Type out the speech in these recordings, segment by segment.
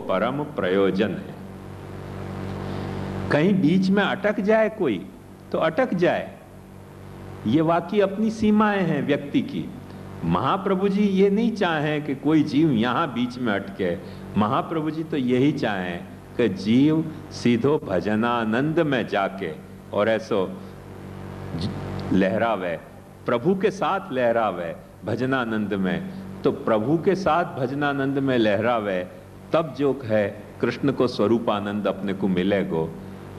परम प्रयोजन है। कहीं बीच में अटक जाए कोई तो अटक जाए, ये वाकई अपनी सीमाएं हैं व्यक्ति की। महाप्रभु जी ये नहीं चाहें कि कोई जीव यहां बीच में अटके। महाप्रभु जी तो यही चाहें कि जीव सीधो भजनानंद में जाके और ऐसो लहरावे, प्रभु के साथ लहरावे भजनानंद में। तो प्रभु के साथ भजनानंद में लहरावे, तब जो है कृष्ण को स्वरूपानंद अपने को मिलेगो।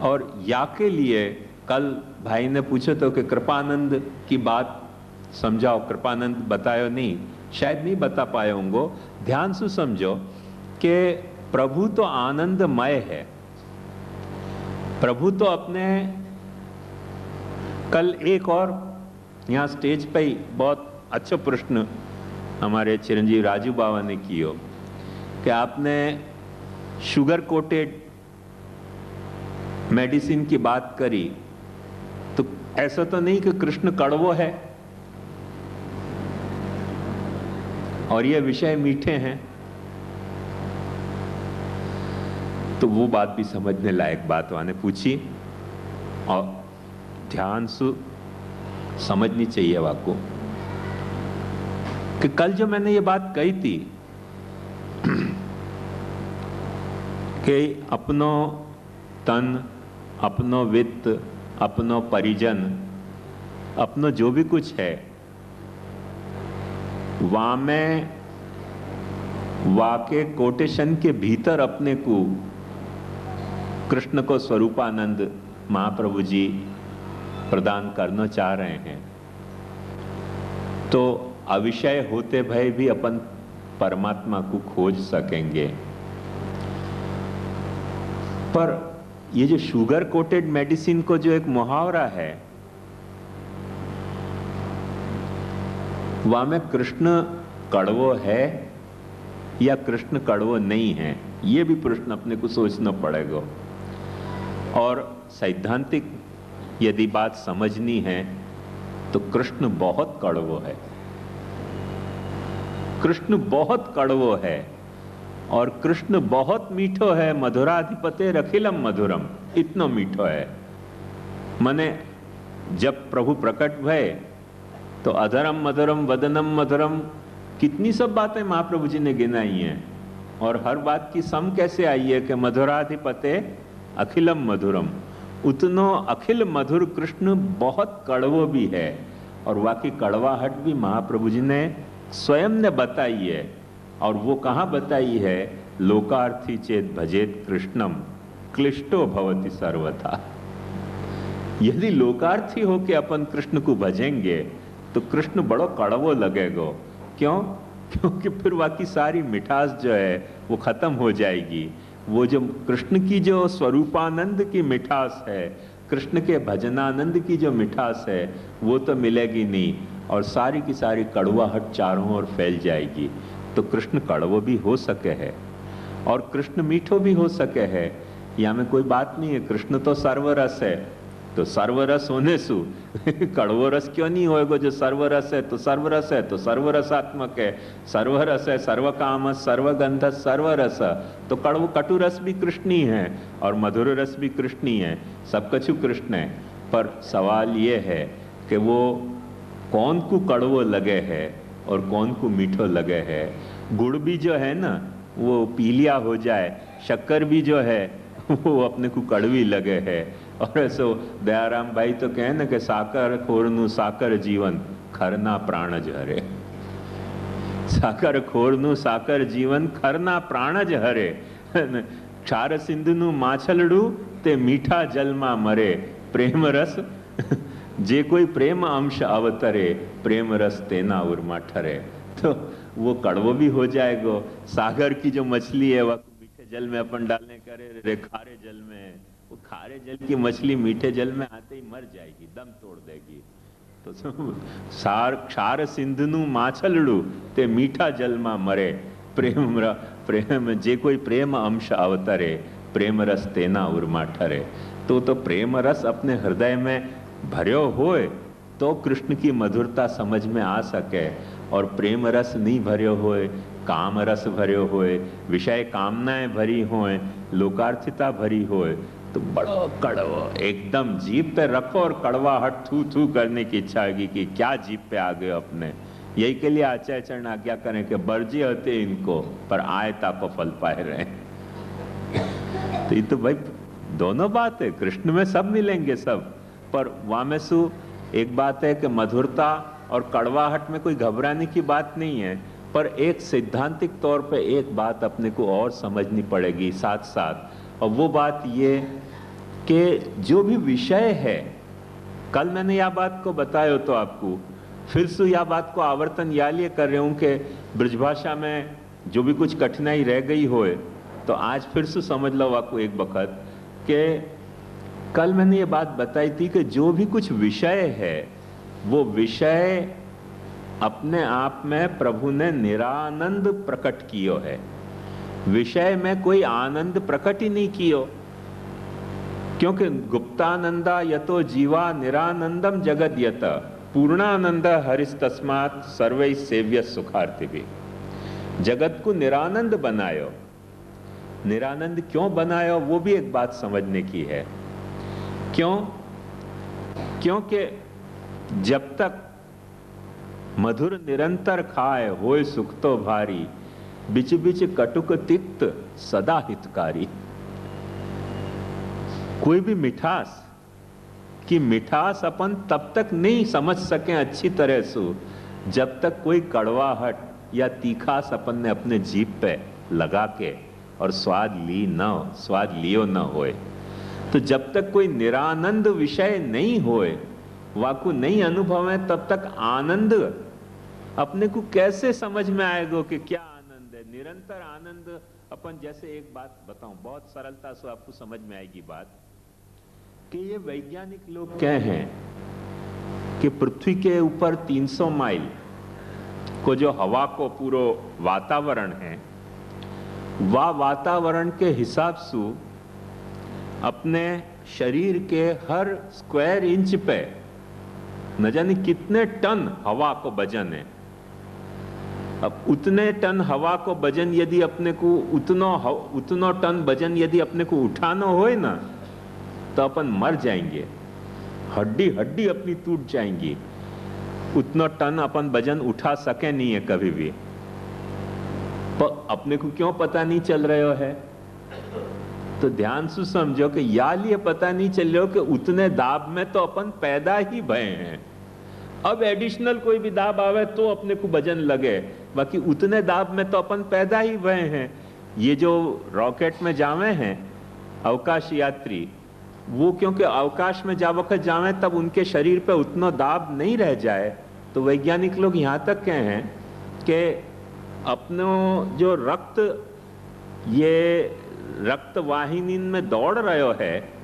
और या के लिए कल भाई ने पूछो तो कि कृपानंद की बात समझाओ, कृपानंद बतायो नहीं, शायद नहीं बता पाए होंगे। ध्यान से समझो कि प्रभु तो आनंदमय है। प्रभु तो अपने, कल एक और यहाँ स्टेज पे ही बहुत अच्छा प्रश्न हमारे चिरंजीव राजू बाबा ने किया कि आपने शुगर कोटेड मेडिसिन की बात करी, तो ऐसा तो नहीं कि कृष्ण कड़वो है और ये विषय मीठे हैं। तो वो बात भी समझने लायक बात वाने पूछी और ध्यान से समझनी चाहिए वाको कि कल जो मैंने ये बात कही थी कि अपनो तन, अपनो वित्त, अपनो परिजन, अपनो जो भी कुछ है, वहां में वाके कोटेशन के भीतर अपने को कृष्ण को स्वरूपानंद महाप्रभु जी प्रदान करना चाह रहे हैं। तो अविषय होते भय भी अपन परमात्मा को खोज सकेंगे। पर ये जो शुगर कोटेड मेडिसिन को जो एक मुहावरा है, वहां में कृष्ण कड़वो है या कृष्ण कड़वो नहीं है, ये भी प्रश्न अपने को सोचना पड़ेगा। और सैद्धांतिक यदि बात समझनी है तो कृष्ण बहुत कड़वो है, कृष्ण बहुत कड़वो है और कृष्ण बहुत मीठो है। मधुराधिपते अखिलम मधुरम, इतना मीठो है। मने जब प्रभु प्रकट भय तो अधरम मधुरम वदनम मधुरम, कितनी सब बातें महाप्रभु जी ने गिनाई हैं और हर बात की सम कैसे आई है कि मधुराधिपते अखिलम मधुरम। उतनो अखिल मधुर कृष्ण बहुत कड़वो भी है और वाकई कड़वाहट भी महाप्रभु जी ने स्वयं ने बताई है। और वो कहाँ बताई है? लोकार्थी चेत भजेत कृष्णम क्लिष्टो भवति सर्वथा। यदि लोकार्थी हो के अपन कृष्ण को भजेंगे तो कृष्ण बड़ो कड़वो लगेगा। क्यों? क्योंकि फिर बाकी सारी मिठास जो है वो खत्म हो जाएगी। वो जो कृष्ण की जो स्वरूपानंद की मिठास है, कृष्ण के भजनानंद की जो मिठास है, वो तो मिलेगी नहीं और सारी की सारी कड़वाहट चारों ओर फैल जाएगी। तो कृष्ण कड़वो भी हो सके है और कृष्ण मीठो भी हो सके है, या में कोई बात नहीं है। कृष्ण तो सर्वरस है, तो सर्वरस होने सु कड़वो रस क्यों नहीं होएगा? जो सर्वरस है तो सर्वरस है, तो सर्वरसात्मक है। सर्वरस है, सर्वकाम, सर्वगंध, सर्वरस, तो कड़वो कटु रस भी कृष्ण ही है और मधुर रस भी कृष्ण ही है, सब कछु कृष्ण है। पर सवाल ये है कि वो कौन को कड़वो लगे है और कौन को मीठो लगे है। गुड़ भी जो है ना वो पीलिया हो जाए, शक्कर भी जो है वो अपने को कड़वी लगे है। और ऐसो दयाराम भाई तो कहे ना कि साकर खोरनु साकर जीवन खरना प्राण हरे। साकर खोरनु साकर जीवन खरना प्राण हरे। क्षार सिंधु माछलड़ू ते मीठा जल मा मरे। प्रेम रस जे कोई प्रेम अंश अवतरे, प्रेम रस तेना उर्मा ठरे। तो वो कड़वो भी हो जाएगा। सागर की जो मछली है वह मीठे जल में अपन डालने करे रे खारे जल में, वो खारे जल की मछली मीठे जल में आते ही मर जाएगी, दम तोड़ देगी। तो क्षार सिंधु माछलड़ू ते मीठा जल मा मरे। प्रेम जे कोई प्रेम अंश अवतरे, प्रेम रस तेना उर्मा ठरे। तो प्रेम रस अपने हृदय में भर्यो होए तो कृष्ण की मधुरता समझ में आ सके, और प्रेम रस नहीं भर्यो होए काम रस भरियो होए, विषय कामनाएं भरी होए, लोकार्थिता भरी होए, तो बड़ो कड़वो एकदम जीभ पे रखो और कड़वाहट थू थू करने की इच्छा होगी कि क्या जीभ पे आ गए अपने। यही के लिए आचार्य चरण आज्ञा करें कि बर्जी होते इनको पर आयता को फल पाए रहे। तो ये तो भाई दोनों बात है, कृष्ण में सब मिलेंगे सब, पर वामेसु एक बात है कि मधुरता और कड़वाहट में कोई घबराने की बात नहीं है, पर एक सिद्धांतिक तौर पे एक बात अपने को और समझनी पड़ेगी साथ साथ, और वो बात ये कि जो भी विषय है, कल मैंने यह बात को बताया तो आपको फिर से यह बात को आवर्तन या लिए कर रहे हूं कि ब्रजभाषा में जो भी कुछ कठिनाई रह गई होए तो आज फिर से समझ लो आपको एक वक्त कि कल मैंने ये बात बताई थी कि जो भी कुछ विषय है वो विषय अपने आप में प्रभु ने निरानंद प्रकट कियो है। विषय में कोई आनंद प्रकट ही नहीं कियो, क्योंकि गुप्तानंदा यतो जीवा निरानंदम जगत यत पूर्णानंद हरिस्तस्मात् सर्वै सेव्य सुखार्थी भी। जगत को निरानंद बनायो। निरानंद क्यों बनायो वो भी एक बात समझने की है। क्यों? क्योंकि जब तक मधुर निरंतर खाए होए सुख तो भारी, बिच बिच कटुक तिक्त सदा हितकारी। कोई भी मिठास कि मिठास अपन तब तक नहीं समझ सके अच्छी तरह से जब तक कोई कड़वाहट या तीखास अपन ने अपने जीभ पे लगा के और स्वाद लियो न होए। तो जब तक कोई निरानंद विषय नहीं होए, वाकु नहीं अनुभव है, तब तक आनंद अपने को कैसे समझ में आएगा कि क्या आनंद है। निरंतर आनंद अपन, जैसे एक बात बताऊं बहुत सरलता से आपको समझ में आएगी बात, कि ये वैज्ञानिक लोग कह हैं कि पृथ्वी के ऊपर 300 माइल को जो हवा को पूरा वातावरण है, वह वातावरण के हिसाब से अपने शरीर के हर स्क्वायर इंच पे न जाने कितने टन हवा को वजन है। अब उतने टन हवा को वजन यदि अपने को उतनो टन वजन यदि अपने को उठाना होए ना, तो अपन मर जाएंगे, हड्डी हड्डी अपनी टूट जाएंगी। उतना टन अपन वजन उठा सके नहीं है कभी भी। पर अपने को क्यों पता नहीं चल रहा है? तो ध्यान से समझो कि या लिए पता नहीं चल रहा हो कि उतने दाब में तो अपन पैदा ही भय हैं। अब एडिशनल कोई भी दाब आवे तो अपने को वजन लगे, बाकी उतने दाब में तो अपन पैदा ही भय हैं। ये जो रॉकेट में जावे हैं अवकाश यात्री, वो क्योंकि अवकाश में जा वक्त जावे तब उनके शरीर पे उतना दाब नहीं रह जाए, तो वैज्ञानिक लोग यहाँ तक कहे हैं कि अपनो जो रक्त ये रक्त वाहिनी में दौड़ रहे है,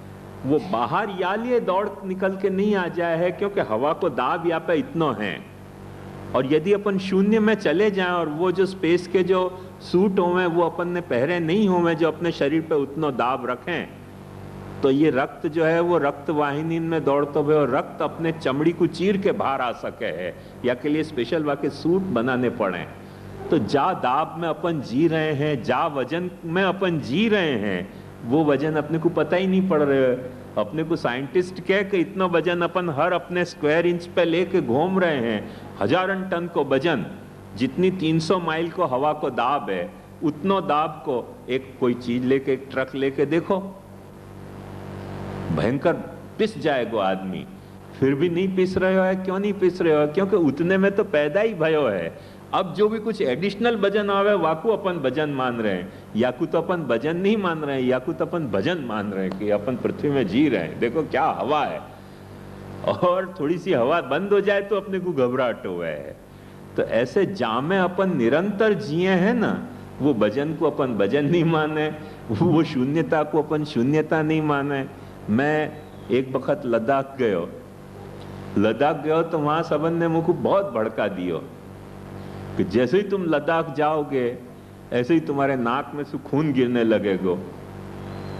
वो बाहर या लिए दौड़ निकल के नहीं आ जाए है, क्योंकि हवा को दाब यहाँ पे इतना है। और यदि अपन शून्य में चले जाएं और वो जो स्पेस के जो सूट होवे वो अपन ने पहरे नहीं होवे जो अपने शरीर पे उतना दाब रखें, तो ये रक्त जो है वो रक्त वाहिनी में दौड़ते हुए और रक्त अपने चमड़ी को चीर के बाहर आ सके है, या के लिए स्पेशल वाके सूट बनाने पड़े। तो जा दाब में अपन जी रहे हैं, जा वजन में अपन जी रहे हैं, वो वजन अपने को पता ही नहीं पड़ रहे। अपने को साइंटिस्ट कह के इतना वजन अपन हर अपने स्क्वायर इंच पे लेके घूम रहे हैं। हजारन टन को वजन, जितनी 300 माइल को हवा को दाब है, उतना दाब को एक कोई चीज लेके, एक ट्रक लेके देखो, भयंकर पिस जाएगा आदमी। फिर भी नहीं पिस रहे हो है। क्यों नहीं पिस रहे हो? क्योंकि उतने में तो पैदा ही भयो है। अब जो भी कुछ एडिशनल वजन आवे वाकू अपन वजन मान रहे हैं, याकू तो अपन वजन नहीं मान रहे हैं, याकू तो अपन वजन मान रहे हैं कि अपन पृथ्वी में जी रहे हैं। देखो क्या हवा है, और थोड़ी सी हवा बंद हो जाए तो अपने को घबराहट हुआ है। तो ऐसे जामे अपन निरंतर जिए हैं ना, वो वजन को अपन वजन नहीं माने, वो शून्यता को अपन शून्यता नहीं माने। मैं एक वक्त लद्दाख गयो तो वहां सबन ने मुझको बहुत भड़का दियो कि जैसे ही तुम लद्दाख जाओगे ऐसे ही तुम्हारे नाक में से खून गिरने लगेगा,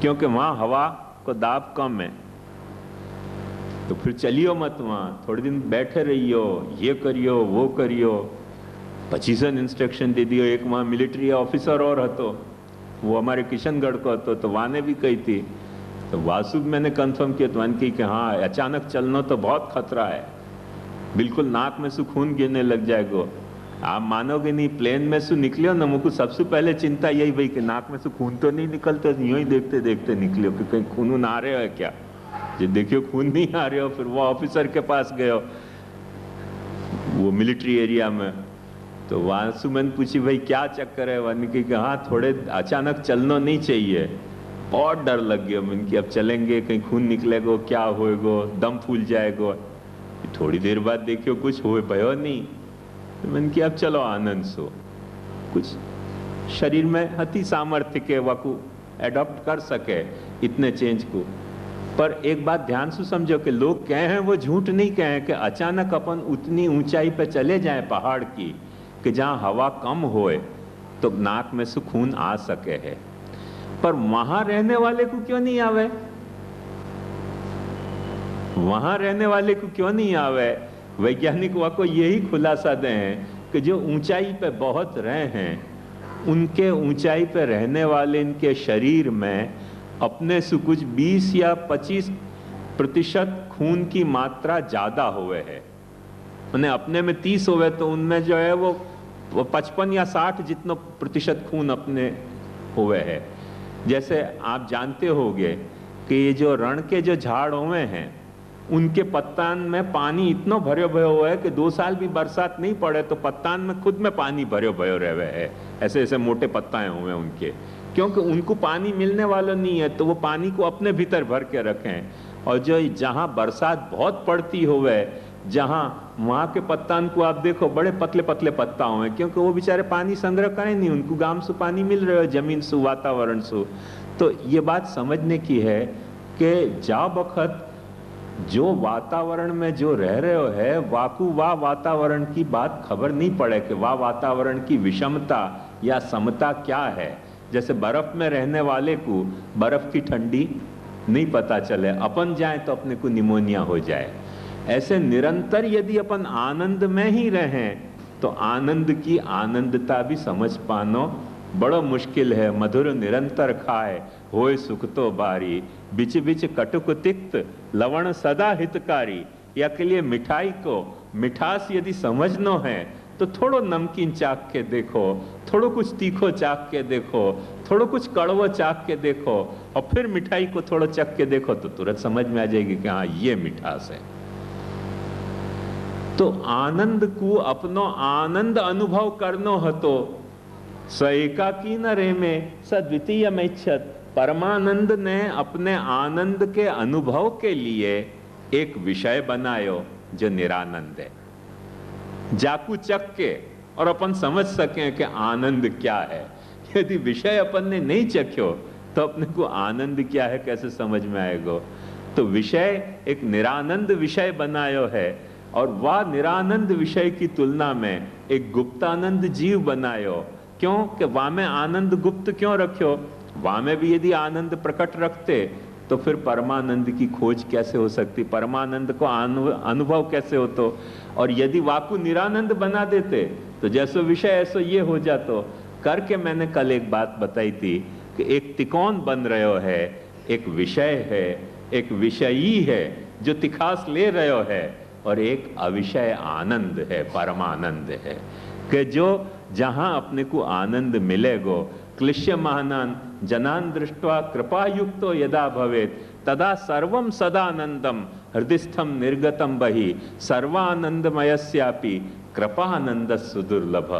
क्योंकि वहां हवा को दाब कम है। तो फिर चलियो मत वहां, थोड़े दिन बैठे रहियो, ये करियो वो करियो। 25 इंस्ट्रक्शन दे दियो। एक वहाँ मिलिट्री ऑफिसर और हतो, वो हमारे किशनगढ़ को हतो, तो वाने भी कही थी। तो वासुब मैंने कंफर्म किया तो वन की कि हाँ अचानक चलना तो बहुत खतरा है, बिल्कुल नाक में से खून गिरने लग जाएगा। आप मानोगे नहीं, प्लेन में से निकलियो ना, मुझको सबसे पहले चिंता यही भाई कि नाक में से खून तो नहीं निकलते, यूं ही देखते देखते निकलियो कि कहीं खून आ रहे हो क्या। जो देखियो खून नहीं आ रहे हो, फिर वो ऑफिसर के पास गए वो मिलिट्री एरिया में, तो वहां से मैंने पूछी भाई क्या चक्कर है, वन की हाँ थोड़े अचानक चलना नहीं चाहिए, बहुत डर लग गया मन की अब चलेंगे कहीं खून निकलेगो, क्या होएगो, दम फूल जाएगो। थोड़ी देर बाद देखियो कुछ हो भयो नहीं, तो मन की अब चलो आनंद सो, कुछ शरीर में अति सामर्थ्य के वाकू एडॉप्ट कर सके इतने चेंज को। पर एक बात ध्यान से समझो कि लोग कहे हैं वो झूठ नहीं कहे कि अचानक अपन उतनी ऊंचाई पे चले जाएं पहाड़ की कि जहां हवा कम होए तो नाक में से खून आ सके है, पर वहां रहने वाले को क्यों नहीं आवे, वहां रहने वाले को क्यों नहीं आवे। वैज्ञानिक वाको यही खुलासा दें कि जो ऊंचाई पे बहुत रहे हैं उनके ऊंचाई पे रहने वाले इनके शरीर में अपने से कुछ 20 या 25% खून की मात्रा ज्यादा हुए है। उन्हें अपने में 30 हुए तो उनमें जो है वो 55 या 60 जितना प्रतिशत खून अपने हुए है। जैसे आप जानते होंगे कि ये जो रण के जो झाड़ हुए हैं उनके पत्तान में पानी इतना भरे भयो हुआ है कि 2 साल भी बरसात नहीं पड़े तो पत्तान में खुद में पानी भरे भयो रहे है, ऐसे ऐसे मोटे पत्ताएं हुए उनके, क्योंकि उनको पानी मिलने वाला नहीं है तो वो पानी को अपने भीतर भर के रखें। और जो जहां बरसात बहुत पड़ती हुए जहां वहां के पत्तान को आप देखो बड़े पतले पतले पत्ता हुए, क्योंकि वो बेचारे पानी संग्रह करें नहीं, उनको गांव से पानी मिल रहा है, जमीन से, वातावरण से। तो ये बात समझने की है कि जा वक्त जो वातावरण में जो रह रहे हो है वाकू वाह वातावरण की बात खबर नहीं पड़े कि वाह वातावरण की विषमता या समता क्या है। जैसे बर्फ में रहने वाले को बर्फ की ठंडी नहीं पता चले, अपन जाए तो अपने को निमोनिया हो जाए। ऐसे निरंतर यदि अपन आनंद में ही रहें तो आनंद की आनंदता भी समझ पानो बड़ा मुश्किल है। मधुर निरंतर खाए होए सुख तो बारी, बिच बिच कटुक तिक्त लवण सदा हितकारी। या के लिए मिठाई को मिठास यदि समझनो है तो थोड़ो नमकीन चाक के देखो, थोड़ो कुछ तीखो चाक के देखो, थोड़ो कुछ कड़वो चाक के देखो, और फिर मिठाई को थोड़ो चख के देखो तो तुरंत समझ में आ जाएगी कि हाँ ये मिठास है। तो आनंद को अपनो आनंद अनुभव करनो हतो, स एकाकी न रे में स द्वितीय में इच्छत। परमानंद ने अपने आनंद के अनुभव के लिए एक विषय बनायो जो निरानंद है, जाकू चक के और अपन समझ सकें कि आनंद क्या है। यदि विषय अपन ने नहीं चख्यो तो अपने को आनंद क्या है कैसे समझ में आएगा। तो विषय एक निरानंद विषय बनायो है, और वह निरानंद विषय की तुलना में एक गुप्तानंद जीव बनायो। क्यों कि वहां में आनंद गुप्त क्यों रखियो, वहां में भी यदि आनंद प्रकट रखते तो फिर परमानंद की खोज कैसे हो सकती, परमानंद को अनुभव कैसे होतो। और यदि वाकु निरानंद बना देते तो जैसो विषय ऐसो ये हो जातो। करके मैंने कल एक बात बताई थी कि एक तिकोन बन रहे है, एक विषय है, एक विषयी है जो तिखास ले रहे है, और एक अविषय आनंद है, परमानंद है कि जो जहां अपने को आनंद मिलेगो। क्लिश्य महानान जनान दृष्ट्वा कृपा युक्तो यदा भवेत तदा सर्वम सदानंदम हृदयस्थम निर्गतम बहि सर्वानंदमयस्यापि कृपानंद सुदुर्लभ।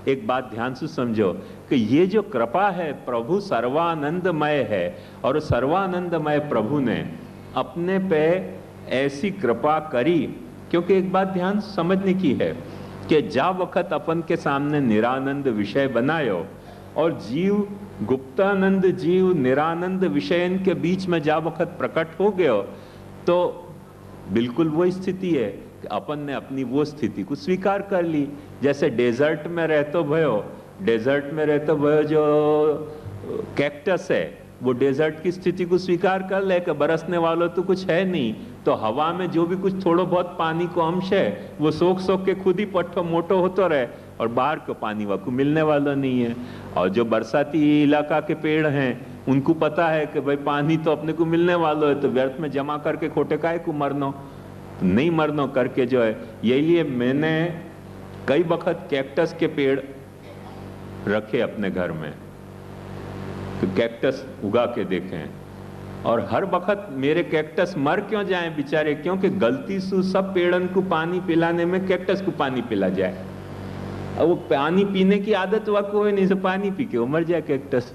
एक बात ध्यान से समझो कि ये जो कृपा है प्रभु सर्वानंदमय है, और सर्वानंदमय प्रभु ने अपने पे ऐसी कृपा करी। क्योंकि एक बात ध्यान समझने की है कि जा वक्त अपन के सामने निरानंद विषय बनायो और जीव गुप्तानंद जीव निरानंद विषयन के बीच में जा वक्त प्रकट हो गयो तो बिल्कुल वो स्थिति है कि अपन ने अपनी वो स्थिति को स्वीकार कर ली। जैसे डेजर्ट में रहते भयो, डेजर्ट में रहते भयो जो कैक्टस है वो डेजर्ट की स्थिति को स्वीकार कर ले कि बरसने वालों तो कुछ है नहीं, तो हवा में जो भी कुछ थोड़ो बहुत पानी को अंश है वो सोख सोख के खुद ही पट्टो मोटो होतो रहे, और बाहर का पानी वाकू मिलने वाला नहीं है। और जो बरसाती इलाका के पेड़ हैं उनको पता है कि भाई पानी तो अपने को मिलने वाला है, तो व्यर्थ में जमा करके खोटे काहे को मरनो, तो नहीं मरनो करके जो है। यही लिए मैंने कई वक्त कैक्टस के पेड़ रखे अपने घर में, तो कैक्टस उगा के देखें। और हर वक्त मेरे कैक्टस मर क्यों जाएं बेचारे, क्योंकि गलती से सब पेड़न को पानी पिलाने में कैक्टस को पानी पिला जाए। अब वो पानी पीने की आदत हुआ कोई नहीं, से पानी पी के मर जाए कैक्टस।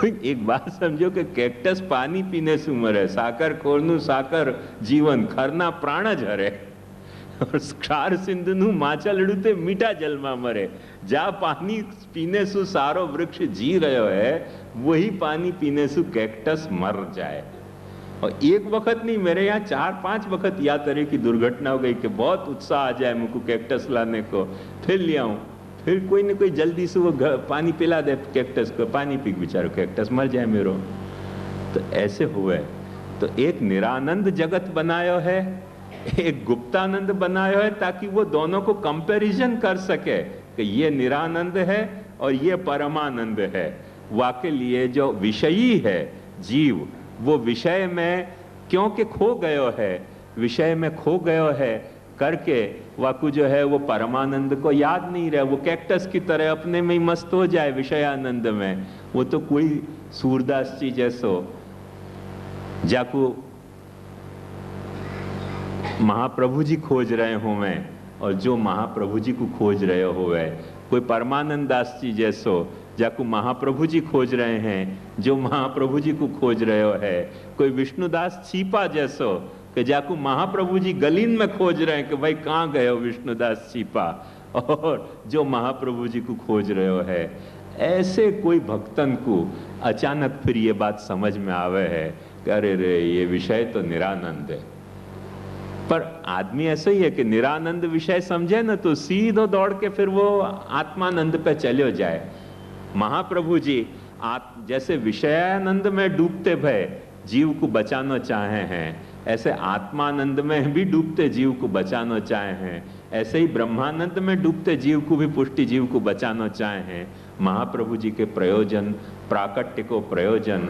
एक बात समझो कि कैक्टस पानी पीने से मरे, साकर खोरनु साकर जीवन खरना प्राण झरे, और क्षार सिंधु माचा लड़ूते मीठा जल में मरे। जा पानी पीने से सारो वृक्ष जी रहो है, वही पानी पीने से कैक्टस मर जाए। और एक वक्त नहीं, मेरे यहाँ 4-5 वक्त या तरह की दुर्घटना हो गई कि बहुत उत्साह आ जाए मुझको कैक्टस लाने को, फिर ले आऊं, फिर कोई न कोई जल्दी से वो पानी पिला दे कैक्टस को, पानी पी बेचारो कैक्टस मर जाए मेरो। तो ऐसे हुए। तो एक निरानंद जगत बनायो है, एक गुप्तानंद बनायो है, ताकि वो दोनों को कंपैरिजन कर सके कि ये निरानंद है और ये परमानंद है। वाके लिए जो विषयी है जीव, वो विषय में क्योंकि खो गयो है, विषय में खो गयो है करके वाकु जो है वो परमानंद को याद नहीं रहे। वो कैक्टस की तरह अपने में ही मस्त हो जाए विषयानंद में। वो तो कोई सूरदास जी जैसो जाकू महाप्रभु जी खोज रहे हो मैं, और जो महाप्रभु जी को खोज रहे हो वह कोई परमानंद दास जी जैसो जाकू महाप्रभु जी खोज रहे हैं, जो महाप्रभु जी को खोज रहे हो है। कोई विष्णुदास छीपा जैसो कि जाकू महाप्रभु जी गलीन में खोज रहे हैं कि भाई कहाँ गए हो विष्णुदास छीपा, और जो महाप्रभु जी को खोज रहे हो है। ऐसे कोई भक्तन को अचानक फिर ये बात समझ में आवे है कि अरे रे ये विषय तो निरानंद है। पर आदमी ऐसा ही है कि निरानंद विषय समझे ना तो सीधो दौड़ के फिर वो आत्मानंद पे चले जाए। महाप्रभु जी जैसे विषयानंद में डूबते भय जीव को बचाना चाहे हैं, ऐसे आत्मानंद में भी डूबते जीव को बचाना चाहे हैं। ऐसे ही ब्रह्मानंद में डूबते जीव को भी पुष्टि जीव को बचाना चाहे हैं। महाप्रभु जी के प्रयोजन, प्राकट्य को प्रयोजन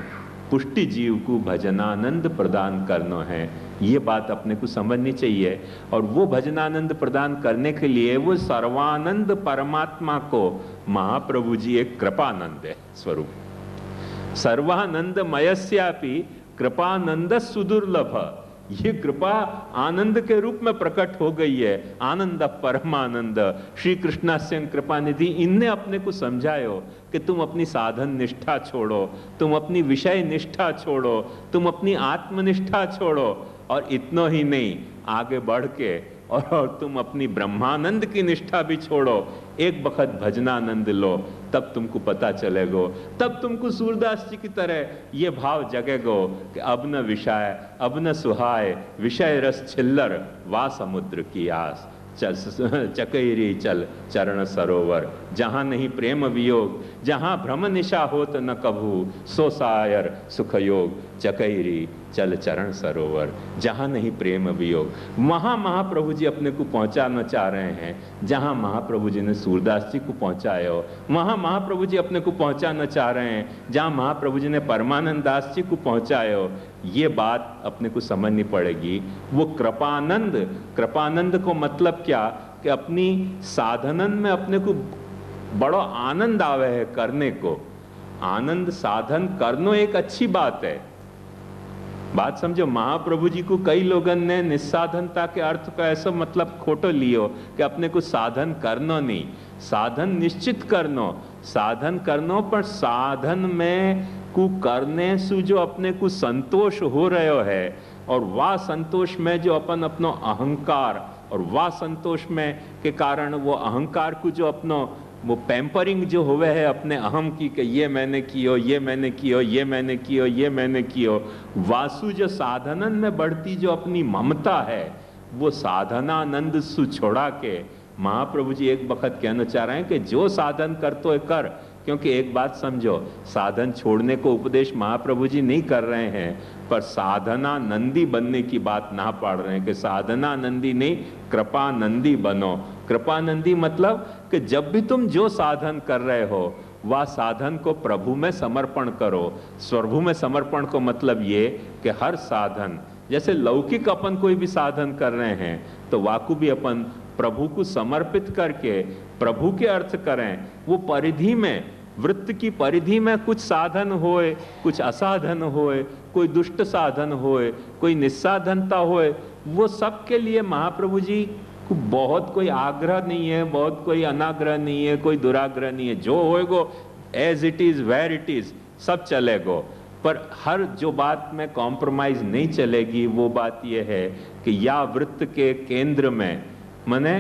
पुष्टि जीव को भजनानंद प्रदान करना है। ये बात अपने को समझनी चाहिए। और वो भजनानंद प्रदान करने के लिए वो सर्वानंद परमात्मा को महाप्रभु जी एक कृपानंद है स्वरूप। सर्वानंद मयस्यापि कृपानंद सुदुर्लभ। ये कृपा आनंद के रूप में प्रकट हो गई है। आनंद परमानंद श्री कृष्णास्य कृपा निधि, इनने अपने को समझायो कि तुम अपनी साधन निष्ठा छोड़ो, तुम अपनी विषय निष्ठा छोड़ो, तुम अपनी आत्मनिष्ठा छोड़ो, और इतना ही नहीं आगे बढ़ के और तुम अपनी ब्रह्मानंद की निष्ठा भी छोड़ो। एक वक्त भजनानंद लो, तब तुमको पता चलेगो, तब तुमको सूरदास जी की तरह ये भाव जगेगो कि अब न विषय अब न सुहाय, विषय रस छिल्लर वा समुद्र की आस। चकैरी चल चरण सरोवर, जहां नहीं प्रेम वियोग, जहां भ्रम निशा होत न कभू, सो सायर सुख योग। चकैरी चल चरण सरोवर, जहां नहीं प्रेम वियोग। वहां महाप्रभु जी अपने को पहुंचाना चाह रहे हैं, जहां महाप्रभु जी ने सूरदास जी को पहुंचाया हो, वहां महाप्रभु जी अपने को पहुंचाना चाह रहे हैं, जहां महाप्रभु जी ने परमानंद दास जी को पहुंचाया हो। ये बात अपने को समझनी पड़ेगी। वो कृपानंद, कृपानंद को मतलब क्या कि अपनी साधनन में अपने को बड़ा आनंद आवे है करने को। आनंद साधन करनो एक अच्छी बात है। बात समझो, महाप्रभु जी को कई लोगों ने निस्साधनता के अर्थ का ऐसा मतलब खोटो लियो कि अपने को साधन करनो नहीं। साधन निश्चित करनो, साधन करनो, पर साधन में को करने से जो अपने को संतोष हो रहे है, और वह संतोष में जो अपन अपनो अहंकार, और वह संतोष में के कारण वो अहंकार को जो अपनो वो पैम्परिंग जो हुए है अपने अहम की कि ये मैंने कियो, ये मैंने कियो, ये मैंने कियो, ये मैंने कियो। वासु जो साधनन में बढ़ती जो अपनी ममता है, वो साधनानंद सु छोड़ा के महाप्रभु जी एक वक्त कहना चाह रहे हैं कि जो साधन कर तो कर। क्योंकि एक बात समझो, साधन छोड़ने को उपदेश महाप्रभु जी नहीं कर रहे हैं, पर साधना नंदी बनने की बात ना पढ़ रहे हैं कि साधना नंदी नहीं कृपा नंदी बनो। कृपानंदी मतलब कि जब भी तुम जो साधन कर रहे हो वह साधन को प्रभु में समर्पण करो। प्रभु में समर्पण को मतलब ये कि हर साधन, जैसे लौकिक अपन कोई भी साधन कर रहे हैं तो वाकु भी अपन प्रभु को समर्पित करके प्रभु के अर्थ करें। वो परिधि में, वृत्त की परिधि में कुछ साधन होए, कुछ असाधन होए, कोई दुष्ट साधन होए, कोई निस्साधनता होए, वो सब के लिए महाप्रभु जी को बहुत कोई आग्रह नहीं है, बहुत कोई अनाग्रह नहीं है, कोई दुराग्रह नहीं है। जो होएगो as it is where it is सब चलेगो। पर हर जो बात में कॉम्प्रोमाइज नहीं चलेगी वो बात यह है कि या वृत्त के केंद्र में, माने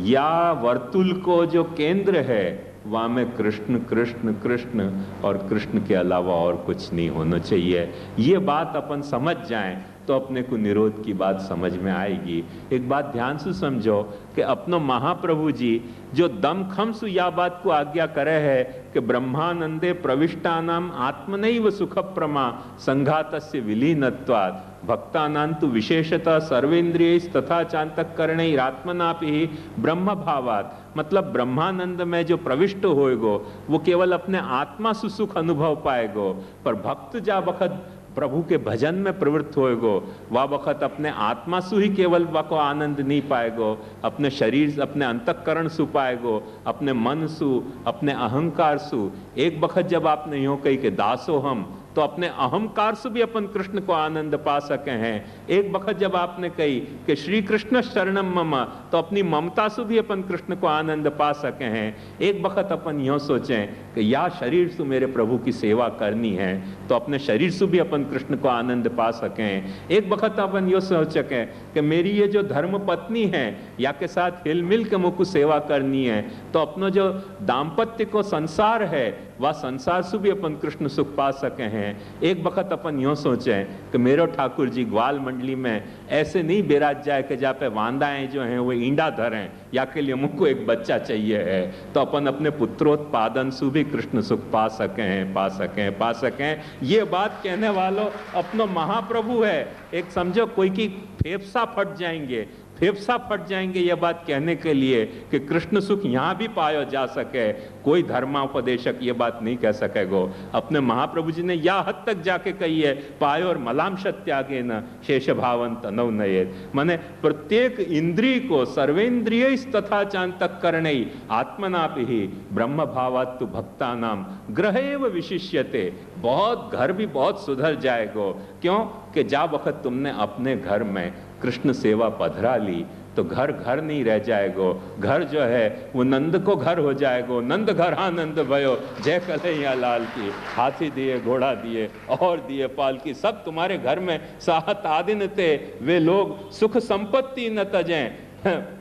या वर्तुल को जो केंद्र है वहाँ में कृष्ण कृष्ण कृष्ण और कृष्ण के अलावा और कुछ नहीं होना चाहिए। ये बात अपन समझ जाएं तो अपने को निरोध की बात समझ में आएगी। एक बात ध्यान से समझो कि अपनो महाप्रभु जी जो दम खम सु या बात को आज्ञा करे है कि ब्रह्मानंदे प्रविष्टानाम आत्मनैव सुख प्रमा संघातस्य विलीनत्वात् भक्तानान्तु विशेषतः सर्वेन्द्रिय तथा चांतकरणैः आत्मनापि ब्रह्म भावात्। मतलब ब्रह्मानंद में जो प्रविष्ट होएगो वो केवल अपने आत्मा से सुख अनुभव पाएगो, पर भक्त जा वक्त प्रभु के भजन में प्रवृत्त होएगो वह वक्त अपने आत्मा सु ही केवल को आनंद नहीं पाएगो, अपने शरीर, अपने अंतःकरण सु पाएगो, अपने मन सु, अपने अहंकार सु। एक वक्त जब आपने यूं कही कि दासो हम, तो अपने अहंकार से भी अपन कृष्ण को आनंद पा सके हैं। एक वक्त जब आपने कही कि श्री कृष्ण शरणम मम, तो अपनी ममता से भी अपन कृष्ण को आनंद पा सके हैं। एक वक्त अपन यूं सोचें कि या शरीर से मेरे प्रभु की सेवा करनी है तो अपने शरीर से भी अपन कृष्ण को आनंद पा सकें। एक वक्त अपन यूं सोच सकें कि मेरी ये जो धर्म पत्नी है या के साथ हिल मिल के मुझको सेवा करनी है, तो अपनो जो दाम्पत्य को संसार है वह संसार से भी अपन कृष्ण सुख पा सके हैं। एक वक्त अपन यूं सोचें कि मेरो ठाकुर जी ग्वाल मंडली में ऐसे नहीं बेराज जाए कि जहाँ पे वांदाएं जो हैं वो ईंडा धरें, या के लिए मुझको एक बच्चा चाहिए है, तो अपन अपने पुत्रोत्पादन से भी कृष्ण सुख पा सकें, पा सकें, पा सकें। ये बात कहने वालों अपनो महाप्रभु है। एक समझो कोई की फेफसा फट जाएंगे, फेफसा फट जाएंगे यह बात कहने के लिए कि कृष्ण सुख यहाँ भी पाया जा सके। कोई धर्मापदेशक ये बात नहीं कह सकेगो। अपने महाप्रभु जी ने या हद तक जाके कही है, पायो और मलाम सत्यागे न शेष भावन तनव नयेत। माने प्रत्येक इंद्रिय को सर्वेन्द्रिय तथा चांतक करणे आत्मनापि ब्रह्म भावात्तु भक्तानाम ग्रहेव विशिष्यते। बहुत घर भी बहुत सुधर जाएगो। क्यों कि जा वक्त तुमने अपने घर में कृष्ण सेवा पधरा ली तो घर घर नहीं रह जाएगो। घर जो है वो नंद को घर हो जाएगो। नंद घर आनंद भयो, जय कन्हैया लाल की। हाथी दिए, घोड़ा दिए और दिए पालकी, सब तुम्हारे घर में साहत आदिन थे। वे लोग सुख संपत्ति न तजें।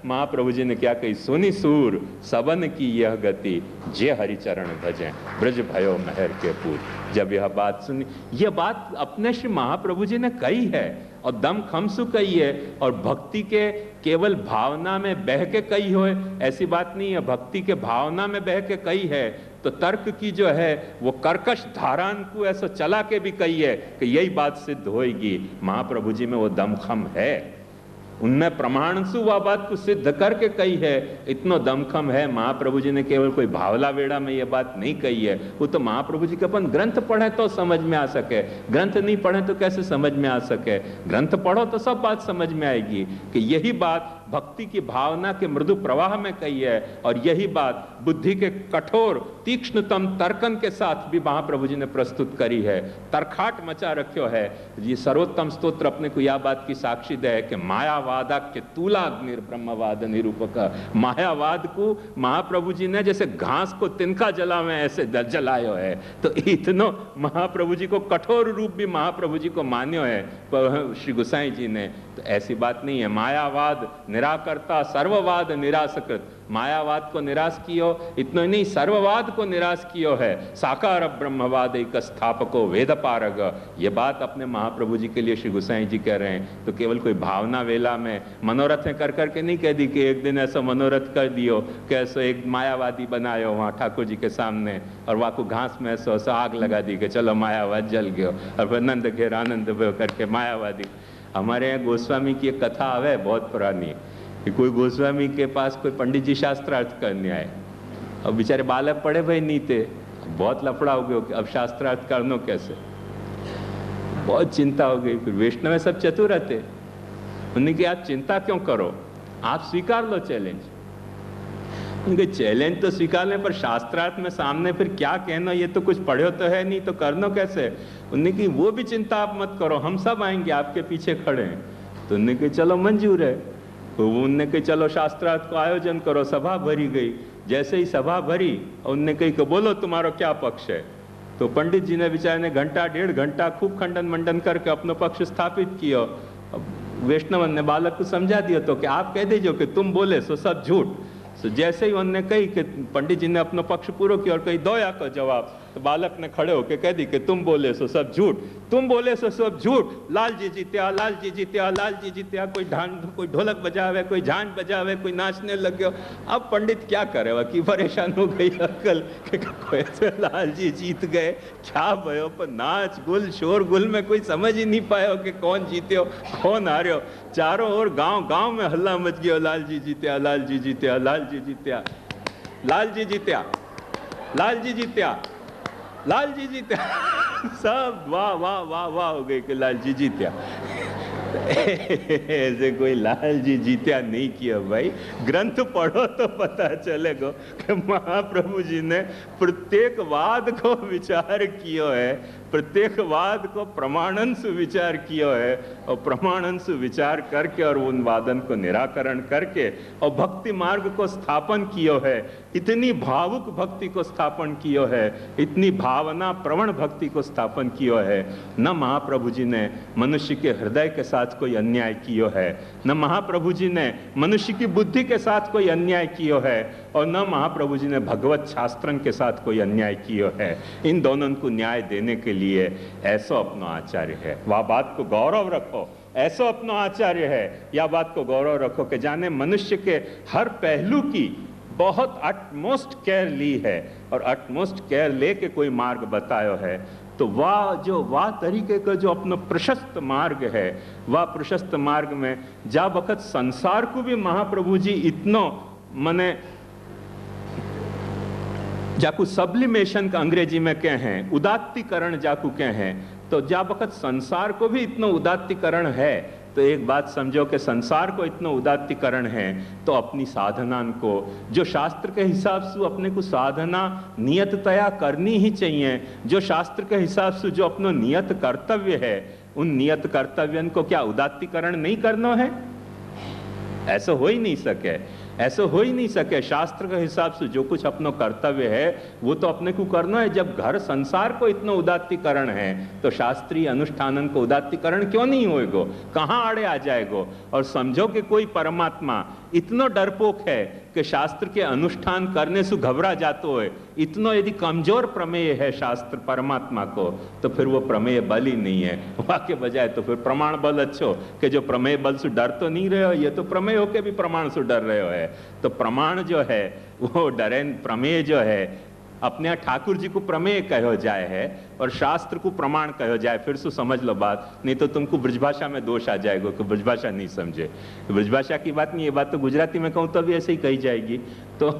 महाप्रभु जी ने क्या कही, सुनी सूर सबन की यह गति, जे हरिचरण भजें ब्रज भयो महर के पूत। जब यह बात सुनी, यह बात अपने श्री महाप्रभु जी ने कही है और दम खमसु कही है, और भक्ति के केवल भावना में बह के कही हो, ऐसी बात नहीं है। भक्ति के भावना में बह के कही है तो तर्क की जो है वो कर्कश धारान को ऐसा चला के भी कही है कि यही बात सिद्ध होएगी। महाप्रभु जी में वो दमखम है, उनमें प्रमाण से वह बात को सिद्ध करके कही है। इतना दमखम है। महाप्रभु जी ने केवल कोई भावला वेड़ा में यह बात नहीं कही है। वो तो महाप्रभु जी के अपन ग्रंथ पढ़े तो समझ में आ सके, ग्रंथ नहीं पढ़े तो कैसे समझ में आ सके। ग्रंथ पढ़ो तो सब बात समझ में आएगी कि यही बात भक्ति की भावना के मृदु प्रवाह में कही है, और यही बात बुद्धि के कठोर तीक्ष्णतम तर्कन के साथ भी महाप्रभु जी ने प्रस्तुत करी है। तरखाट मचा रखो है। ये सर्वोत्तम स्तोत्र अपने को यह बात की साक्षी दे कि मायावादाख्य तूलाग्नि ब्रह्मवाद निरूपक। मायावाद को महाप्रभु जी ने जैसे घास को तिनका जला में ऐसे जलायो है। तो इतनो महाप्रभु जी को कठोर रूप भी महाप्रभु जी को मान्यो है श्री गोसाई जी ने। तो ऐसी बात नहीं है। मायावाद निराकर्ता, सर्ववाद निरासकृत। मायावाद को निराश कियो, इतना नहीं सर्ववाद को निराश कियो है। साकार ब्रह्मवाद एक स्थापको वेद पारग। ये बात अपने महाप्रभु जी के लिए श्री गोसाई जी कह रहे हैं। तो केवल कोई भावना वेला में मनोरथ कर करके नहीं कह दी कि एक दिन ऐसा मनोरथ कर दियो कि ऐसा एक मायावादी बनायो वहाँ ठाकुर जी के सामने, और वहाँ को घास में ऐसा आग लगा दी कि चलो मायावाद जल गयो, और फिर नंद घेर आनंद करके मायावादी। हमारे यहाँ गोस्वामी की एक कथा आवे बहुत पुरानी कि कोई गोस्वामी के पास कोई पंडित जी शास्त्रार्थ करने आए, अब बेचारे बालक पढ़े भाई नहीं थे, बहुत लफड़ा हो गया, अब शास्त्रार्थ करनो कैसे, बहुत चिंता हो गई। फिर वैष्णव सब चतुर रहते, उन्होंने कहा आप चिंता क्यों करो, आप स्वीकार लो चैलेंज। उनके चैलेंज तो स्वीकार लें, पर शास्त्रार्थ में सामने फिर क्या कहना, ये तो कुछ पढ़े तो है नहीं, तो करना कैसे। उन्होंने की वो भी चिंता आप मत करो, हम सब आएंगे आपके पीछे खड़े हैं। तो उन्होंने कहा चलो मंजूर है। तो उनने कही चलो शास्त्रार्थ को आयोजन करो। सभा भरी गई। जैसे ही सभा भरी, उनने कही कि बोलो तुम्हारा क्या पक्ष है। तो पंडित जी ने बेचारे ने घंटा 1.5 घंटा खूब खंडन मंडन करके अपना पक्ष स्थापित किया। वैष्णवन ने बालक को समझा दिया तो कि आप कह दीजिए कि तुम बोले सो सब झूठ। तो जैसे ही उन्होंने कही कि पंडित जी ने अपना पक्ष पूरा किया और कही दो या का जवाब, तो बालक ने खड़े होकर कह दी कि तुम बोले सो सब झूठ, तुम बोले सो सब झूठ, लाल जी जीत्या, लाल जी जीत्या, लाल जी जीत्या। कोई ढोलक बजावे, कोई झांझ बजावे, कोई नाचने लग गया। अब पंडित क्या करे, वह की परेशान हो गई अक्ल कि कैसे लाल जी जीत गए, क्या भयो, पर नाच गुल शोर गुल में कोई समझ ही नहीं पाया कि कौन जीते हो कौन हारे। चारों ओर गांव गांव में हल्ला मच गया, लाल जी जीत्या, लाल जी जीत्या, लाल जी जीत्या, लाल जी जीत्या, लाल जी जीत्या, लाल जी जीत्या। सब वाह वाह वाह वाह हो गए कि लाल जी जीत्या। ऐसे कोई लाल जी जीत्या नहीं किया भाई। ग्रंथ पढ़ो तो पता चलेगा कि महाप्रभु जी ने प्रत्येक वाद को विचार किया है, प्रत्येक वाद को प्रमाणंश विचार किया है, और प्रमाणंश विचार करके और उन वादन को निराकरण करके और भक्ति मार्ग को स्थापन किया है। इतनी भावुक भक्ति को स्थापन किया है, इतनी भावना प्रवण भक्ति को स्थापन किया है। न महाप्रभु जी ने मनुष्य के हृदय के साथ कोई अन्याय किया है, न महाप्रभु जी ने मनुष्य की बुद्धि के साथ कोई अन्याय किया है, और न महाप्रभु जी ने भगवत शास्त्रन के साथ कोई अन्याय किया है। इन दोनों को न्याय देने के लिए ऐसा अपना आचार्य है। वह बात को गौरव रखो, ऐसा अपना आचार्य है। या बात को गौरव रखो कि जाने मनुष्य के हर पहलू की बहुत अटमोस्ट केयर ली है, और अटमोस्ट केयर लेके कोई मार्ग बतायो है। तो वाह तरीके का जो अपना प्रशस्त मार्ग है, वह प्रशस्त मार्ग में जा वक्त संसार को भी महाप्रभु जी इतना मने जाकू सब्लिमेशन का अंग्रेजी में कहें, उदात्तीकरण जाकू कहें, तो जा वक्त संसार को भी इतना उदात्तीकरण है। तो एक बात समझो कि संसार को इतना उदात्तीकरण है, तो अपनी साधना को जो शास्त्र के हिसाब से अपने को साधना नियत तया करनी ही चाहिए, जो शास्त्र के हिसाब से जो अपना नियत कर्तव्य है, उन नियत कर्तव्यों को क्या उदात्तीकरण नहीं करना है? ऐसा हो ही नहीं सके, ऐसा हो ही नहीं सके। शास्त्र के हिसाब से जो कुछ अपना कर्तव्य है वो तो अपने को करना है। जब घर संसार को इतना उदात्तीकरण है, तो शास्त्रीय अनुष्ठानन को उदात्तीकरण क्यों नहीं होएगो, कहाँ आड़े आ जाएगो। और समझो कि कोई परमात्मा इतना डरपोक है कि शास्त्र के अनुष्ठान करने से घबरा जातो है, इतना यदि कमजोर प्रमेय है शास्त्र परमात्मा को, तो फिर वो प्रमेय बल ही नहीं है। वहाँ के बजाय तो फिर प्रमाण बल अच्छो कि जो प्रमेय बल से डर तो नहीं रहे हो, ये तो प्रमेय होके भी प्रमाण से डर रहे हो है। तो प्रमाण जो है वो डरे, प्रमेय जो है अपने ठाकुर जी को प्रमेय कहो जाए है और शास्त्र को प्रमाण कहो जाए। फिर से समझ लो बात, नहीं तो तुमको ब्रजभाषा में दोष आ जाएगा कि ब्रजभाषा नहीं समझे। ब्रजभाषा की बात नहीं, ये बात तो गुजराती में कहूँ तो भी ऐसे ही कही जाएगी। तो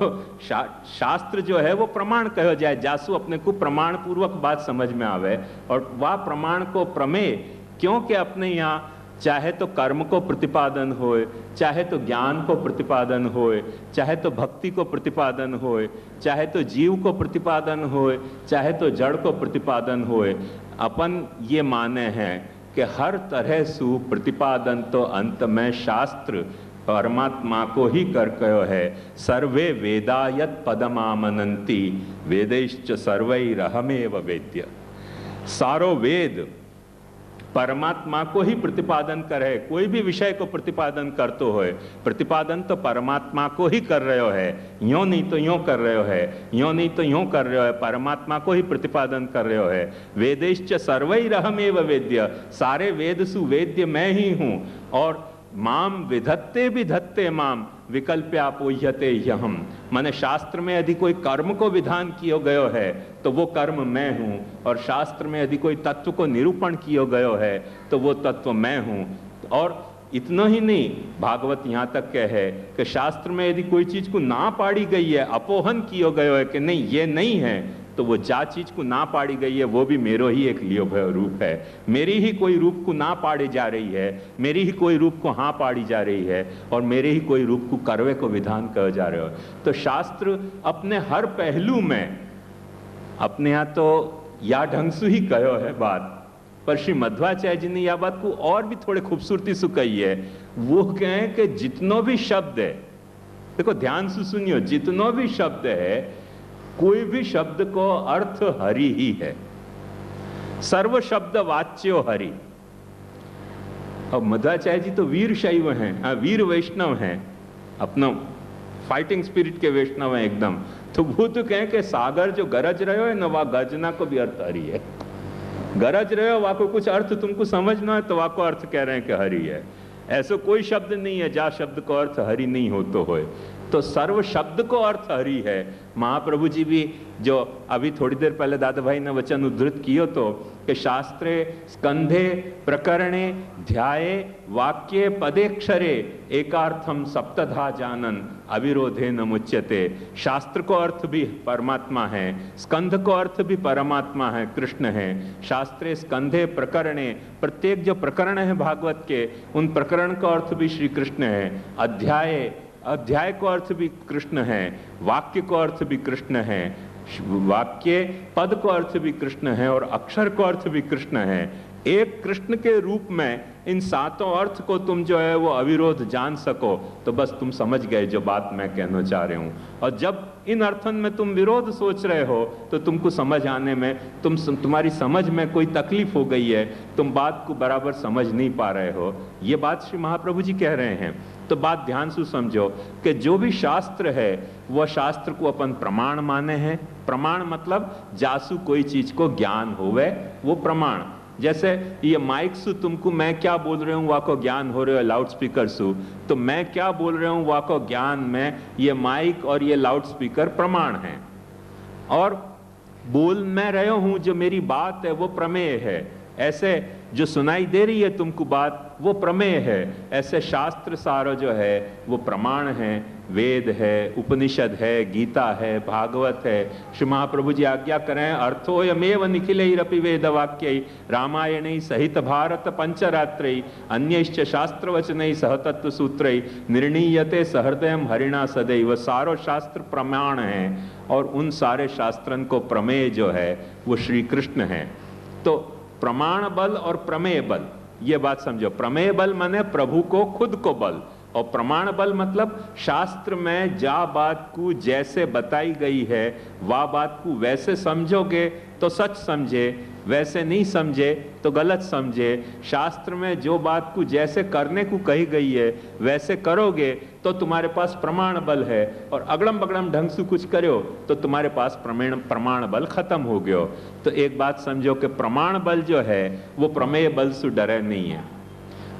शास्त्र जो है वो प्रमाण कहो जाए, जासु अपने को प्रमाण पूर्वक बात समझ में आवे। और वह प्रमाण को प्रमेय क्योंकि अपने यहाँ चाहे तो कर्म को प्रतिपादन होए, चाहे तो ज्ञान को प्रतिपादन होए, चाहे तो भक्ति को प्रतिपादन होए, चाहे तो जीव को प्रतिपादन होए, चाहे तो जड़ को प्रतिपादन होए, अपन ये माने हैं कि हर तरह सु प्रतिपादन तो अंत में शास्त्र परमात्मा को ही कर कयो है। सर्वे वेदा यत् पदमामनन्ति वेदैश्च सर्वैरहमेव वेद्य। सारो वेद परमात्मा को ही प्रतिपादन करे। कोई भी विषय को प्रतिपादन करते हो, प्रतिपादन तो परमात्मा को ही कर रहे हो है। यों नहीं तो यों कर रहे हो है, यों नहीं तो यों कर रहे हो है, परमात्मा को ही प्रतिपादन कर रहे हो है। वेदैश्च सर्वैरहमेव वेद्य, सारे वेद सु वेद्य मैं ही हूँ। और माम विधत्ते विधत्ते माम विकल्प्यापोह्यते ह्यहम्, माने शास्त्र में यदि कोई कर्म को विधान किया गयो है तो वो कर्म मैं हूँ, और शास्त्र में यदि कोई तत्व को निरूपण किया गयो है तो वो तत्व मैं हूँ। और इतना ही नहीं, भागवत यहाँ तक कह है कि शास्त्र में यदि कोई चीज को ना पाड़ी गई है, अपोहन किया गया है कि नहीं ये नहीं है, तो वो जा चीज को ना पाड़ी गई है वो भी मेरो ही एक लियो भय रूप है। मेरी ही कोई रूप को ना पाड़ी जा रही है, मेरी ही कोई रूप को हाँ पाड़ी जा रही है, और मेरे ही कोई रूप को करवे को विधान कह जा रहे हो। तो शास्त्र अपने हर पहलू में, अपने यहाँ तो या ढंग से ही कहो है बात, पर श्री मध्वाचार्य जी ने यह बात को और भी थोड़े खूबसूरती से कही है। वो कहें कि जितनो भी शब्द है, देखो ध्यान से सुनियो, जितनो भी शब्द है, कोई भी शब्द को अर्थ हरि ही है। सर्व शब्द वाच्यो हरि। अब मध्वाचार्य जी तो वीर शैव हैं, वीर वैष्णव हैं, अपना फाइटिंग स्पिरिट के वैष्णव हैं एकदम। तो वो तो कहें कि सागर जो गरज रहे हो है ना, वह गर्जना को भी अर्थ हरि है। गरज रहे हो, वहां को कुछ अर्थ तुमको समझना है तो वहां को अर्थ कह रहे हैं कि हरि है। ऐसा कोई शब्द नहीं है जहां शब्द को अर्थ हरि नहीं हो तो होए। तो सर्व शब्द को अर्थ हरि है। महाप्रभु जी भी जो अभी थोड़ी देर पहले दादा भाई ने वचन उद्धृत कियो तो कि शास्त्रे स्कंधे प्रकरणे ध्याये वाक्ये पदेक्षरे एकार्थम सप्तधा जानन अविरोधे न मुच्यते। शास्त्र को अर्थ भी परमात्मा है, स्कंध को अर्थ भी परमात्मा है, कृष्ण है। शास्त्रे स्कंधे प्रकरणे, प्रत्येक जो प्रकरण है भागवत के, उन प्रकरण का अर्थ भी श्री कृष्ण है। अध्याय को अर्थ भी कृष्ण है, वाक्य को अर्थ भी कृष्ण है, वाक्य पद को अर्थ भी कृष्ण है, और अक्षर को अर्थ भी कृष्ण है। एक कृष्ण के रूप में इन सातों अर्थ को तुम जो है वो अविरोध जान सको तो बस तुम समझ गए जो बात मैं कहना चाह रहे हूं। और जब इन अर्थन में तुम विरोध सोच रहे हो तो तुमको समझ आने में, तुम्हारी समझ में कोई तकलीफ हो गई है, तुम बात को बराबर समझ नहीं पा रहे हो, ये बात श्री महाप्रभु जी कह रहे हैं। तो बात ध्यान से समझो कि जो भी शास्त्र है वह शास्त्र को अपन प्रमाण माने हैं। प्रमाण मतलब जासु कोई चीज को ज्ञान होवे वो प्रमाण। जैसे ये माइक से तुमको मैं क्या बोल रहे हूँ वह को ज्ञान हो रहे हो लाउड स्पीकर से, तो मैं क्या बोल रहे हूँ वह को ज्ञान में ये माइक और ये लाउड स्पीकर प्रमाण है। और बोल मैं रहे हूँ जो मेरी बात है वो प्रमेय है। ऐसे जो सुनाई दे रही है तुमको बात वो प्रमेय है। ऐसे शास्त्र सारा जो है वो प्रमाण है, वेद है, उपनिषद है, गीता है, भागवत है। श्री महाप्रभु जी आज्ञा करें, अर्थोयमेव निखिलैरपि वेद वाक्यै रामायणै सहित भारत पंचरात्रै अन्यैश्च शास्त्रवचनै सहतत्व सूत्रै निर्णीयते सहृदयम हरिणा सदैव। सारो शास्त्र प्रमाण है और उन सारे शास्त्रन को प्रमेय जो है वो श्री कृष्ण है। तो प्रमाण बल और प्रमेय बल, ये बात समझो। प्रमेय बल माने प्रभु को खुद को बल, और प्रमाण बल मतलब शास्त्र में जा बात को जैसे बताई गई है वह बात को वैसे समझोगे तो सच समझे, वैसे नहीं समझे तो गलत समझे। शास्त्र में जो बात को जैसे करने को कही गई है वैसे करोगे तो तुम्हारे पास प्रमाण बल है, और अगड़म बगड़म ढंग से कुछ करो तो तुम्हारे पास प्रमाण बल खत्म हो गयो। तो एक बात समझो कि प्रमाण बल जो है वो प्रमेय बल से डरे नहीं है।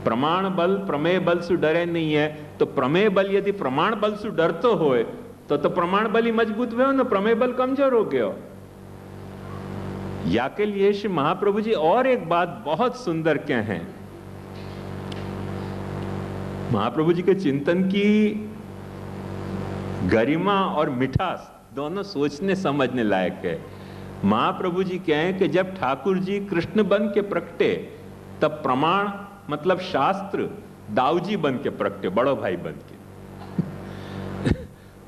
प्रमाण बल प्रमेय बल से डरे नहीं है। तो प्रमेय बल यदि प्रमाण बल से डरतो होए तो प्रमाण बल ही मजबूत हुए ना, प्रमेय बल कमजोर हो गयो। या के लिए श्री महाप्रभु जी और एक बात बहुत सुंदर क्या है, महाप्रभु जी के चिंतन की गरिमा और मिठास दोनों सोचने समझने लायक है। महाप्रभु जी कहें कि जब ठाकुर जी कृष्ण बन के प्रकटे तब प्रमाण मतलब शास्त्र दाऊजी बन के प्रकटे, बड़ो भाई बन के।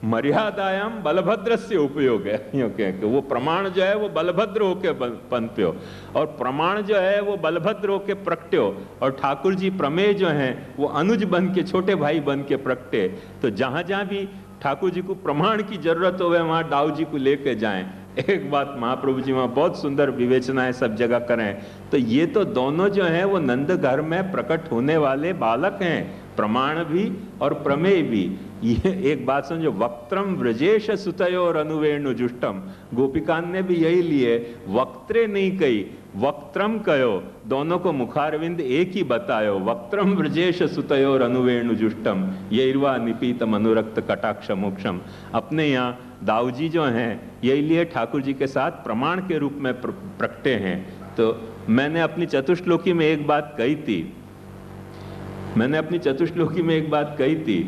मर्यादायाम बलभद्र से उपयोग है, यूं कहें कि वो प्रमाण जो है वो बलभद्र होके पनप्यो, और प्रमाण जो है वो बलभद्र होके प्रकट्यो, और ठाकुर जी प्रमेय जो हैं वो अनुज बन के, छोटे भाई बन के प्रकटे। तो जहां जहां भी ठाकुर जी को प्रमाण की जरूरत हो वहां दाऊ जी को लेके जाएं। एक बात महाप्रभु जी वहां बहुत सुंदर विवेचनाएं सब जगह करें। तो ये तो दोनों जो हैं वो नंद घर में प्रकट होने वाले बालक हैं, प्रमाण भी और प्रमेय भी। ये एक बात समझो, वक्त्रम व्रजेश सुतयोर अनुवेणु जुष्टम, गोपिकान ने भी यही लिए, वक्त्रे नहीं कही, वक्त्रम कयो, दोनों को मुखारविंद एक ही बतायो। वक्त्रम व्रजेश सुतयोर अनुवेणु जुष्टम ये इर्वा निपीतम अनुरक्त कटाक्ष मोक्षम। अपने यहाँ दाऊजी जो हैं यही लिए ठाकुर जी के साथ प्रमाण के रूप में प्रकटे हैं। तो मैंने अपनी चतुश्लोकी में एक बात कही थी मैंने अपनी चतुश्लोकी में एक बात कही थी,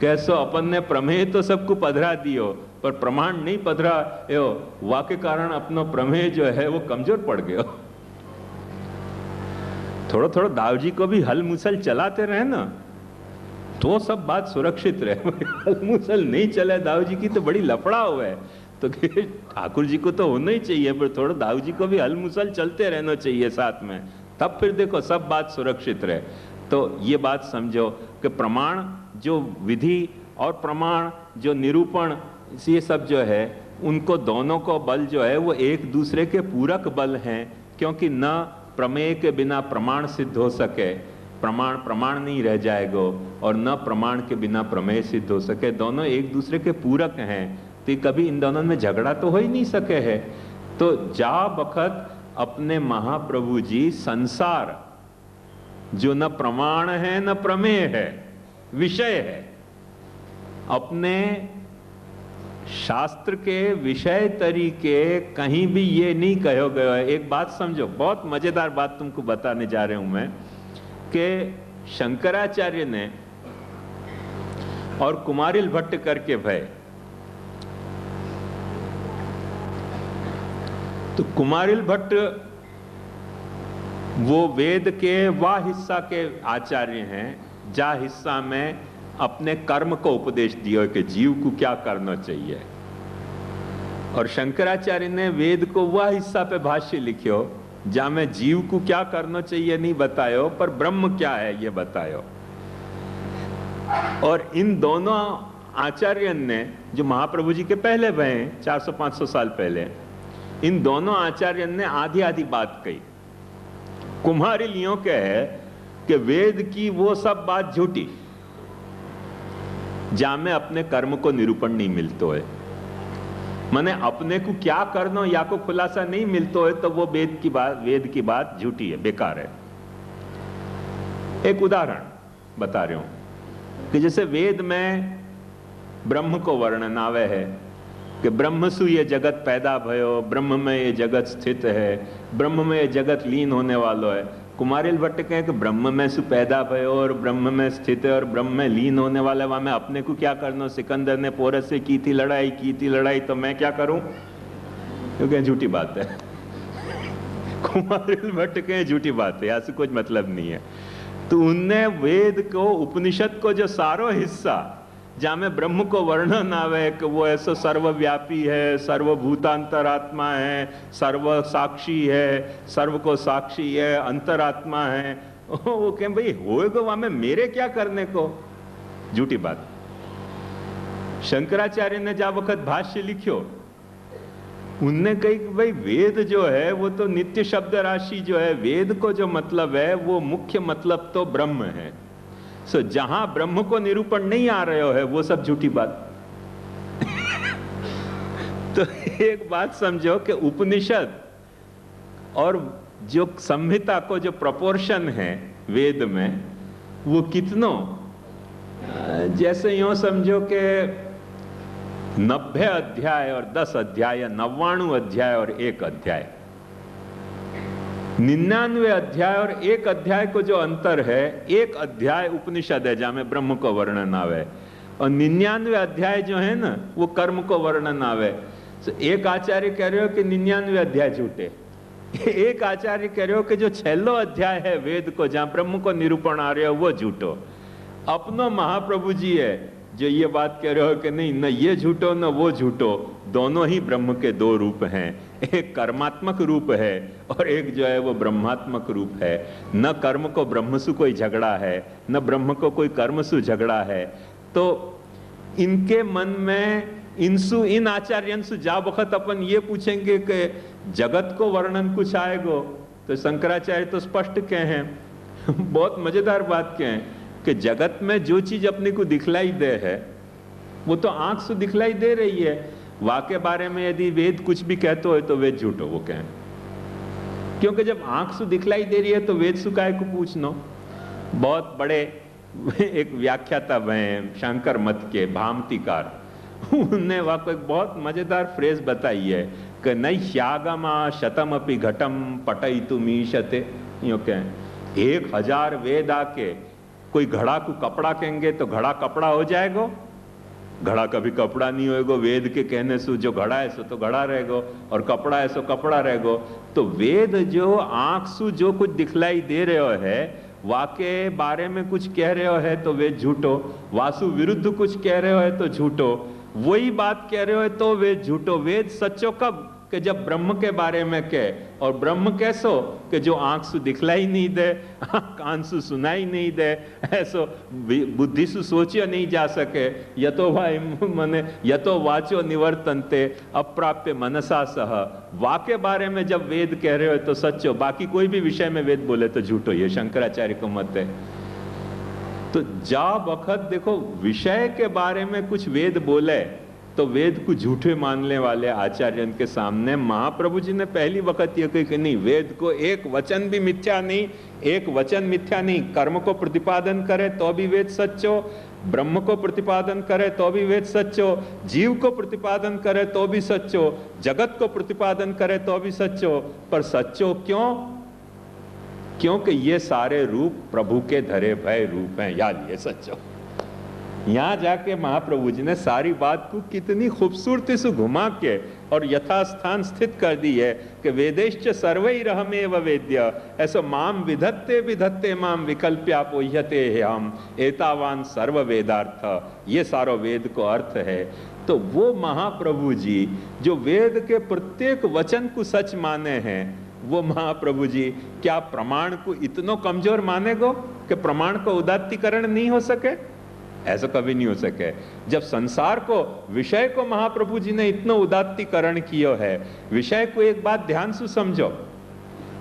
कैसो अपन ने प्रमेय तो सबको पधरा दियो पर प्रमाण नहीं पधरा यो, वाके कारण अपनो प्रमेय जो है वो कमजोर पड़ गयो। थोड़ा थोड़ा दाऊ जी को भी हल मुसल चलाते रहे ना तो सब बात सुरक्षित रहे। हल मुसल नहीं चले दाऊ जी की तो बड़ी लफड़ा हुआ है, तो ठाकुर जी को तो होना ही चाहिए, पर थोड़ा दाऊ जी को भी हल मुसल चलते रहना चाहिए साथ में, तब फिर देखो सब बात सुरक्षित रहे। तो ये बात समझो कि प्रमाण जो विधि और प्रमाण जो निरूपण ये सब जो है उनको दोनों को बल जो है वो एक दूसरे के पूरक बल हैं, क्योंकि न प्रमेय के बिना प्रमाण सिद्ध हो सके, प्रमाण प्रमाण नहीं रह जाएगा, और न प्रमाण के बिना प्रमेय सिद्ध हो सके, दोनों एक दूसरे के पूरक हैं। तो कभी इन दोनों में झगड़ा तो हो ही नहीं सके है। तो जा बखत अपने महाप्रभु जी संसार जो न प्रमाण है न प्रमेय है, विषय है, अपने शास्त्र के विषय तरीके कहीं भी ये नहीं कहो गया है। एक बात समझो, बहुत मजेदार बात तुमको बताने जा रहा हूं मैं, कि शंकराचार्य ने और कुमारिल भट्ट करके भय, तो कुमारिल भट्ट वो वेद के वह हिस्सा के आचार्य हैं जा हिस्सा में अपने कर्म को उपदेश दिया कि जीव को क्या करना चाहिए, और शंकराचार्य ने वेद को वह हिस्सा पे भाष्य लिखियो जहां में जीव को क्या करना चाहिए नहीं बतायो, पर ब्रह्म क्या है ये बतायो। और इन दोनों आचार्य ने जो महाप्रभु जी के पहले भय 400-500 साल पहले, इन दोनों आचार्य ने आधी आधी बात कही। कुम्हारिल यूं कहे कि वेद की वो सब बात झूठी जहां में अपने कर्म को निरूपण नहीं मिलतो है, माने अपने को क्या करना या को खुलासा नहीं मिलतो है, तो वो वेद की बात झूठी है, बेकार है। एक उदाहरण बता रहा हूं कि जैसे वेद में ब्रह्म को वर्णन आवे है कि ब्रह्म सु ये जगत पैदा भयो, ब्रह्म में ये जगत स्थित है, ब्रह्म में ये जगत लीन होने वालो है। कुमारिल भट्ट कहे कि ब्रह्म में सु पैदा भयो और ब्रह्म में स्थित है और ब्रह्म में लीन होने वाला, वहां में अपने को क्या करना, सिकंदर ने पोरस से की थी लड़ाई तो मैं क्या करूं, क्योंकि झूठी बात है। कुमारिल भट्ट कहे झूठी बात है, ऐसे कुछ मतलब नहीं है। तो उनने वेद को, उपनिषद को जो सारो हिस्सा जहां में ब्रह्म को वर्णन आवे कि वो ऐसा सर्वव्यापी है, सर्वभूतांतरात्मा है, सर्व साक्षी है, सर्व को साक्षी है, अंतरात्मा है, वो कहें भाई होएगा वहां में मेरे क्या करने को, झूठी बात। शंकराचार्य ने जा वक्त भाष्य लिखियो, उनने कही कि भाई वेद जो है वो तो नित्य शब्द राशि जो है, वेद को जो मतलब है वो मुख्य मतलब तो ब्रह्म है। सो जहां ब्रह्म को निरूपण नहीं आ रहे हो है वो सब झूठी बात। तो एक बात समझो कि उपनिषद और जो संहिता को जो प्रोपोर्शन है वेद में वो कितनो, जैसे यूं समझो कि 90 अध्याय और 10 अध्याय या 99 अध्याय और 1 अध्याय, 99 अध्याय और 1 अध्याय को जो अंतर है, 1 अध्याय उपनिषद है जहां में ब्रह्म को वर्णन आवे, और 99 अध्याय जो है ना वो कर्म को वर्णन आवे। तो एक आचार्य कह रहे हो कि 99 अध्याय झूठे, एक आचार्य कह रहे हो कि जो 6 अध्याय है वेद को जहां ब्रह्म को निरूपण आ रहे हो वो झूठो। अपनो महाप्रभु जी है जो ये बात कह रहे हो कि नहीं, न ये झूठो न वो झूठो, दोनों ही ब्रह्म के 2 रूप हैं, एक कर्मात्मक रूप है और एक जो है वो ब्रह्मात्मक रूप है। न कर्म को ब्रह्म से कोई झगड़ा है, न ब्रह्म को कोई कर्म से झगड़ा है। तो इनके मन में इन आचार्यन से जा वक्त अपन ये पूछेंगे कि जगत को वर्णन कुछ आएगो, तो शंकराचार्य तो स्पष्ट कहे हैं, बहुत मजेदार बात कहे हैं कि जगत में जो चीज अपने को दिखलाई दे है वो तो आंख से दिखलाई दे रही है। वाके बारे में यदि वेद कुछ भी कहते हो तो वेद झूठो वो कहें, क्योंकि जब आंख से दिखलाई दे रही है तो वेद सुकाय को पूछनो। बहुत बड़े एक व्याख्याता हैं शंकर मत के भामतीकार, उन्होंने वाको एक बहुत मजेदार फ्रेज बताई है कि नैष्यागमा शतम अपि घटम पटयितुमीशते, यूं कहें 1000 वेद आके कोई घड़ा को कपड़ा कहेंगे तो घड़ा कपड़ा हो जाएगा? घड़ा कभी कपड़ा नहीं होएगा। वेद के कहने से जो घड़ा है सो तो घड़ा रहेगा, और कपड़ा है सो कपड़ा रहेगा। तो वेद जो आंख से जो कुछ दिखलाई दे रहे हो है, वाके बारे में कुछ कह रहे हो है तो वेद झूठो, वासु विरुद्ध कुछ कह रहे हो है तो झूठो, वही बात कह रहे हो है तो वेद झूठो। वेद सच्चो कब? कि जब ब्रह्म के बारे में कहे, और ब्रह्म कैसो? कि जो आंख से दिखलाई नहीं दे, कान से सुनाई नहीं दे, ऐसो बुद्धि से सोचियो नहीं जा सके। यतो भाई मने यतो वाचो निवर्तन्ते अप्राप्य मनसा सह। वाके बारे में जब वेद कह रहे हो तो सच्चो, बाकी कोई भी विषय में वेद बोले तो झूठो। ये शंकराचार्य को मत है। तो जा वक्त देखो विषय के बारे में कुछ वेद बोले तो वेद को झूठे मानने वाले आचार्यों के सामने महाप्रभु जी ने पहली वक्त ये कही कि नहीं, वेद को एक वचन भी मिथ्या नहीं, एक वचन मिथ्या नहीं। कर्म को प्रतिपादन करे तो भी वेद सच्चो, ब्रह्म को प्रतिपादन करे तो भी वेद सच्चो, जीव को प्रतिपादन करे तो भी सच्चो, जगत को प्रतिपादन करे तो भी सच्चो। पर सच्चो क्यों? क्योंकि ये सारे रूप प्रभु के धरे भय रूप हैं, याद ये सच्चो। यहां जाके महाप्रभु जी ने सारी बात को कितनी खूबसूरती से घुमा के और यथास्थान स्थित कर दी है कि वेदेश्च सर्वैरहमेव वेद्य, ऐसो माम विधत्ते विधत्ते माम विकल्प्यापोह्यते हम एतावान सर्व वेदार्थ। ये सारो वेद को अर्थ है। तो वो महाप्रभु जी जो वेद के प्रत्येक वचन को सच माने हैं, वो महाप्रभु जी क्या प्रमाण को इतना कमजोर मानेगो कि प्रमाण को उदात्तीकरण नहीं हो सके? ऐसा कभी नहीं हो सके। जब संसार को, विषय को महाप्रभु जी ने इतना उदात्तीकरण किया है, विषय को एक बात ध्यान से समझो।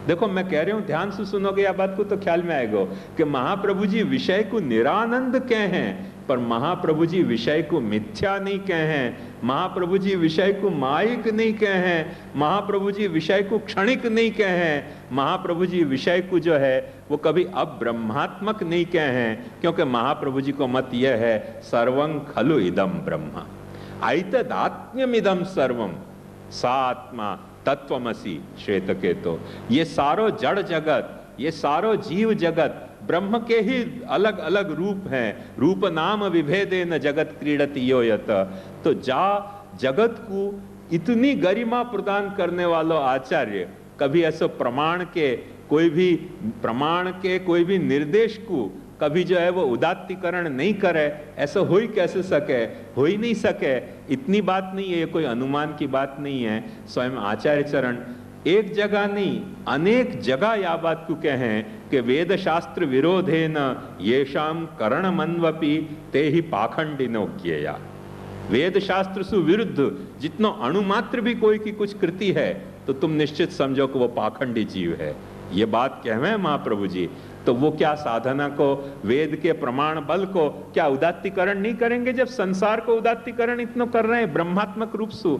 देखो मैं कह रहा हूं, ध्यान से सुनोगे या बात को तो ख्याल में आएगा कि महाप्रभु जी विषय को निरानंद कहे हैं, पर महाप्रभु जी विषय को मिथ्या नहीं कहे हैं। महाप्रभु जी विषय को मायिक नहीं कहे हैं। महाप्रभु जी विषय को क्षणिक नहीं कहे हैं। महाप्रभु जी विषय को जो है वो कभी अब ब्रह्मात्मक नहीं कहे हैं, क्योंकि महाप्रभु जी को मत यह है सर्वं खलु इदम ब्रह्म आइतदात्म्यमिदम सर्वम सात्मा तत्वमसि श्वेतकेतो। ये सारो जड़ जगत, ये सारो जीव जगत ब्रह्म के ही अलग अलग रूप हैं। रूप नाम विभेदेन जगत क्रीडति यो यत। तो जा जगत को इतनी गरिमा प्रदान करने वालों आचार्य कभी ऐसे प्रमाण के कोई भी निर्देश को कभी जो है वो उदात्तीकरण नहीं करे, ऐसा हो ही कैसे सके? हो ही नहीं सके। इतनी बात नहीं है, ये कोई अनुमान की बात नहीं है। स्वयं आचार्य चरण एक जगह नहीं अनेक जगह यह बात को कहें कि वेद शास्त्र विरोधेन येषाम करणमन्वपि ते ही पाखंडिनो किया। वेद शास्त्र से विरुद्ध जितना अणुमात्र भी कोई की कुछ कृति है तो तुम निश्चित समझो कि वो पाखंडी जीव है। ये बात कहें महाप्रभु जी, तो वो क्या साधना को, वेद के प्रमाण बल को क्या उदात्तीकरण नहीं करेंगे? जब संसार को उदात्तीकरण इतना कर रहे हैं ब्रह्मात्मक रूप से,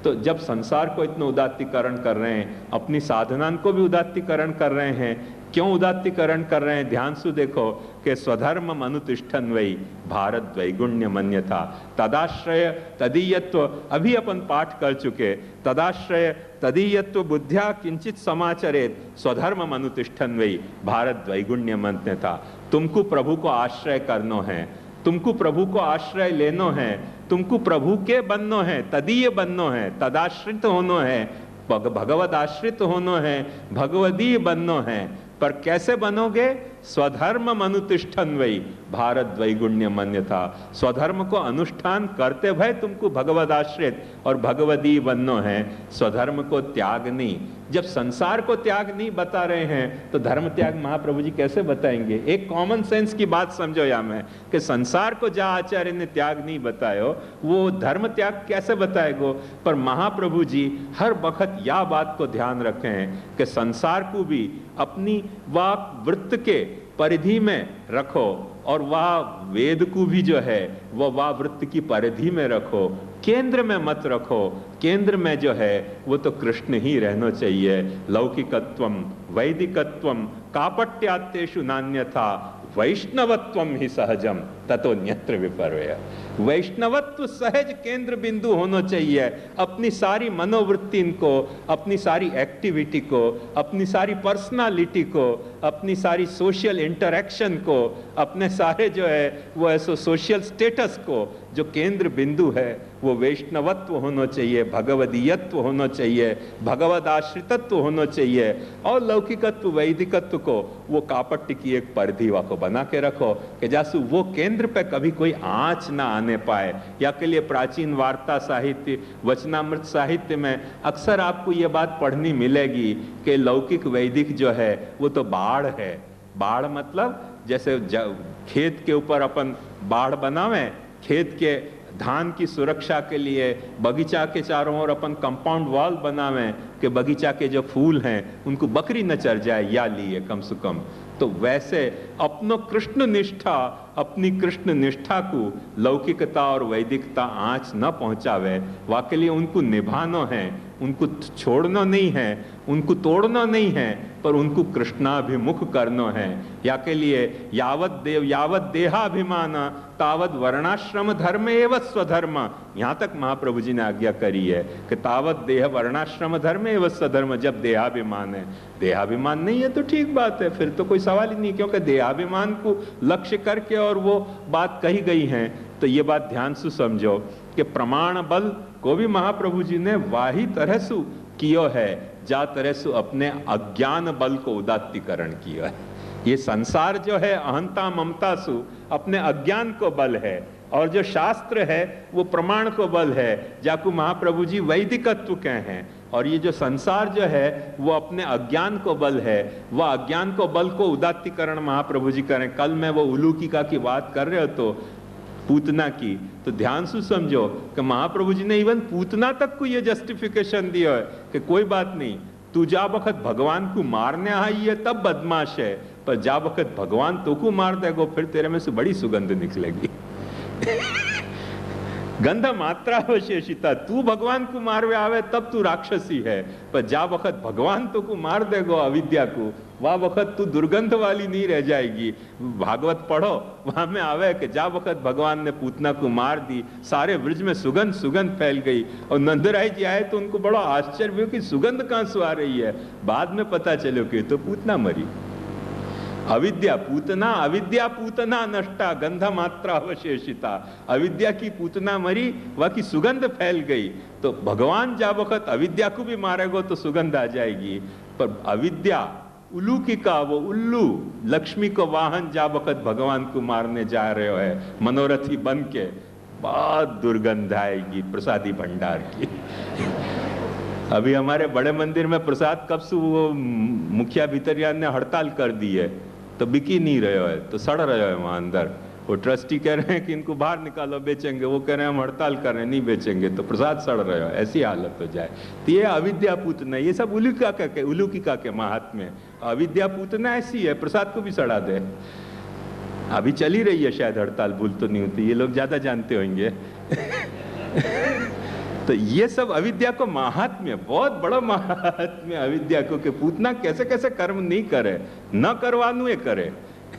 तो जब संसार को इतना उदात्तीकरण कर रहे हैं, अपनी साधना को भी उदात्तीकरण कर रहे हैं। क्यों उदात्तीकरण कर रहे हैं? ध्यान से देखो कि स्वधर्म अनुतिष्ठन वही भारत वैगुण्य मन्यथा तदाश्रय तदीयत्व। अभी अपन पाठ कर चुके, तदाश्रय तदीयत्व बुद्ध्या किंचित समाचरेत स्वधर्म अनुतिष्ठन वही भारत वैगुण्य मन्यथा। तुमको प्रभु को आश्रय करनो है, तुमको प्रभु को आश्रय लेनो है, तुमको प्रभु के बननो है, तदीय बननो है, तदाश्रित होनो है, भगवत आश्रित होनो है, भगवदीय बननो है। पर कैसे बनोगे? स्वधर्म अनुतिष्ठन वही भारत वैगुण्य मन्यथा। स्वधर्म को अनुष्ठान करते भय तुमको भगवद आश्रित और भगवदी बननो है, स्वधर्म को त्याग नहीं। जब संसार को त्याग नहीं बता रहे हैं तो धर्म त्याग महाप्रभु जी कैसे बताएंगे? एक कॉमन सेंस की बात समझो या में कि संसार को जहाँ आचार्य ने त्याग नहीं बतायो वो धर्म त्याग कैसे बताएगो? पर महाप्रभु जी हर वक्त यह बात को ध्यान रखें कि संसार को भी अपनी वाक वृत्त के परिधि में रखो और वह वेद को भी जो है वह वाह वृत्त की परिधि में रखो, केंद्र में मत रखो। केंद्र में जो है वो तो कृष्ण ही रहना चाहिए। लौकिकत्वम वैदिकत्वम कापट्यात्तेषु नान्यथा वैष्णवत्वम ही सहजम ततो न्यत्र विपर्य। वैष्णवत्व सहज केंद्र बिंदु होना चाहिए। अपनी सारी मनोवृत्ति को, अपनी सारी एक्टिविटी को, अपनी सारी पर्सनालिटी को, अपनी सारी सोशल इंटरेक्शन को, अपने सारे जो है वो ऐसो सोशल स्टेटस को जो केंद्र बिंदु है वो वैष्णवत्व होना चाहिए, भगवदीयत्व होना चाहिए, भगवद आश्रितत्व होना चाहिए। और लौकिकत्व वैदिकत्व को वो कापट्य की एक परिधि को बना के रखो कि जासु वो केंद्र पे कभी कोई आंच ना आने पाए। या के लिए प्राचीन वार्ता साहित्य, वचनामृत साहित्य में अक्सर आपको ये बात पढ़नी मिलेगी कि लौकिक वैदिक जो है वो तो बाढ़ है। बाढ़ मतलब जैसे खेत के ऊपर अपन बाढ़ बनावे, खेत के धान की सुरक्षा के लिए बगीचा के चारों ओर अपन कंपाउंड वॉल बनावे कि बगीचा के जो फूल हैं उनको बकरी न चर जाए, या लिए कम से कम। तो वैसे अपनो कृष्ण निष्ठा, अपनी कृष्ण निष्ठा को लौकिकता और वैदिकता आंच न पहुंचावे, वाके लिए उनको निभाना है, उनको छोड़ना नहीं है, उनको तोड़ना नहीं है, पर उनको कृष्णाभिमुख करना है। या के लिए यावत देहाभिमान तावत वर्णाश्रम धर्म एवं स्वधर्म। यहां तक महाप्रभु जी ने आज्ञा करी है कि तावत देह वर्णाश्रम धर्म एवं स्वधर्म। जब देहाभिमान है, देहाभिमान नहीं है तो ठीक बात है, फिर तो कोई सवाल ही नहीं, क्योंकि देहाभिमान को लक्ष्य करके और वो बात कही गई है। तो ये बात ध्यान से समझो कि प्रमाण बल को भी महाप्रभु जी ने वाही तरह से कियो है जा तरह से अपने अज्ञान बल को उदात्तीकरण किया है। ये संसार जो है अहंता ममता सु अपने अज्ञान को बल है, और जो शास्त्र है वो प्रमाण को बल है, जाकू महाप्रभु जी वैदिकत्व के हैं। और ये जो संसार जो है वो अपने अज्ञान को बल है, वह अज्ञान को बल को उदात्तीकरण महाप्रभु जी करें। कल मैं वो उलूकिका की बात कर रहे हो तो पूतना की, तो ध्यान से समझो कि महाप्रभु जी ने इवन पूतना तक को ये जस्टिफिकेशन दिया है कि कोई बात नहीं, तू जा वक्त भगवान को मारने आई है तब बदमाश है, पर जा वक्त भगवान तो को मार देगो फिर तेरे में से बड़ी सुगंध निकलेगी। गंध मात्रा अवशेषिता, तू भगवान को मारवे आवे तब तू राक्षसी है, पर जा वक्त भगवान तो को मार देगो अविद्या को, वह वक्त तू दुर्गंध वाली नहीं रह जाएगी। भागवत पढ़ो, वहां में आवे कि जा वक्त भगवान ने पूतना को मार दी, सारे ब्रज में सुगंध सुगंध फैल गई। और नंदराय जी आए तो उनको बड़ा आश्चर्य हुआ कि सुगंध कहां से आ रही है। बाद में पता चलो कि तो पूतना मरी। अविद्या पूतना नष्टा गंध मात्रा अवशेषिता। अविद्या की पूतना मरी, वह की सुगंध फैल गई। तो भगवान जा वक्त अविद्या को भी मारेगो तो सुगंध आ जाएगी, पर अविद्या उलूकिका, वो उल्लू लक्ष्मी को वाहन जा वक्त भगवान को मारने जा रहे हो है मनोरथी बन के, बहुत दुर्गंध आएगी प्रसादी भंडार की। अभी हमारे बड़े मंदिर में प्रसाद कब से वो मुखिया भितरियान ने हड़ताल कर दी है, तो बिकी नहीं रहे है, तो सड़ रहे है वहां अंदर। वो ट्रस्टी कह रहे हैं कि इनको बाहर निकालो बेचेंगे, वो कह रहे हैं हम हड़ताल कर रहे हैं नहीं बेचेंगे, तो प्रसाद सड़ रहे हो, ऐसी हालत हो जाए। तो ये अविद्या पूतना, ये सब उलूकिका के महात्म्य। अविद्या पूतना ऐसी है, प्रसाद को भी सड़ा दे। अभी चली रही है शायद हड़ताल, भूल तो नहीं होती, ये लोग ज्यादा जानते होंगे। तो ये सब अविद्या को महात्म्य, बहुत बड़ा महात्म्य अविद्या को, कि पूतना कैसे कैसे कर्म नहीं करे, न करवानु ये करे।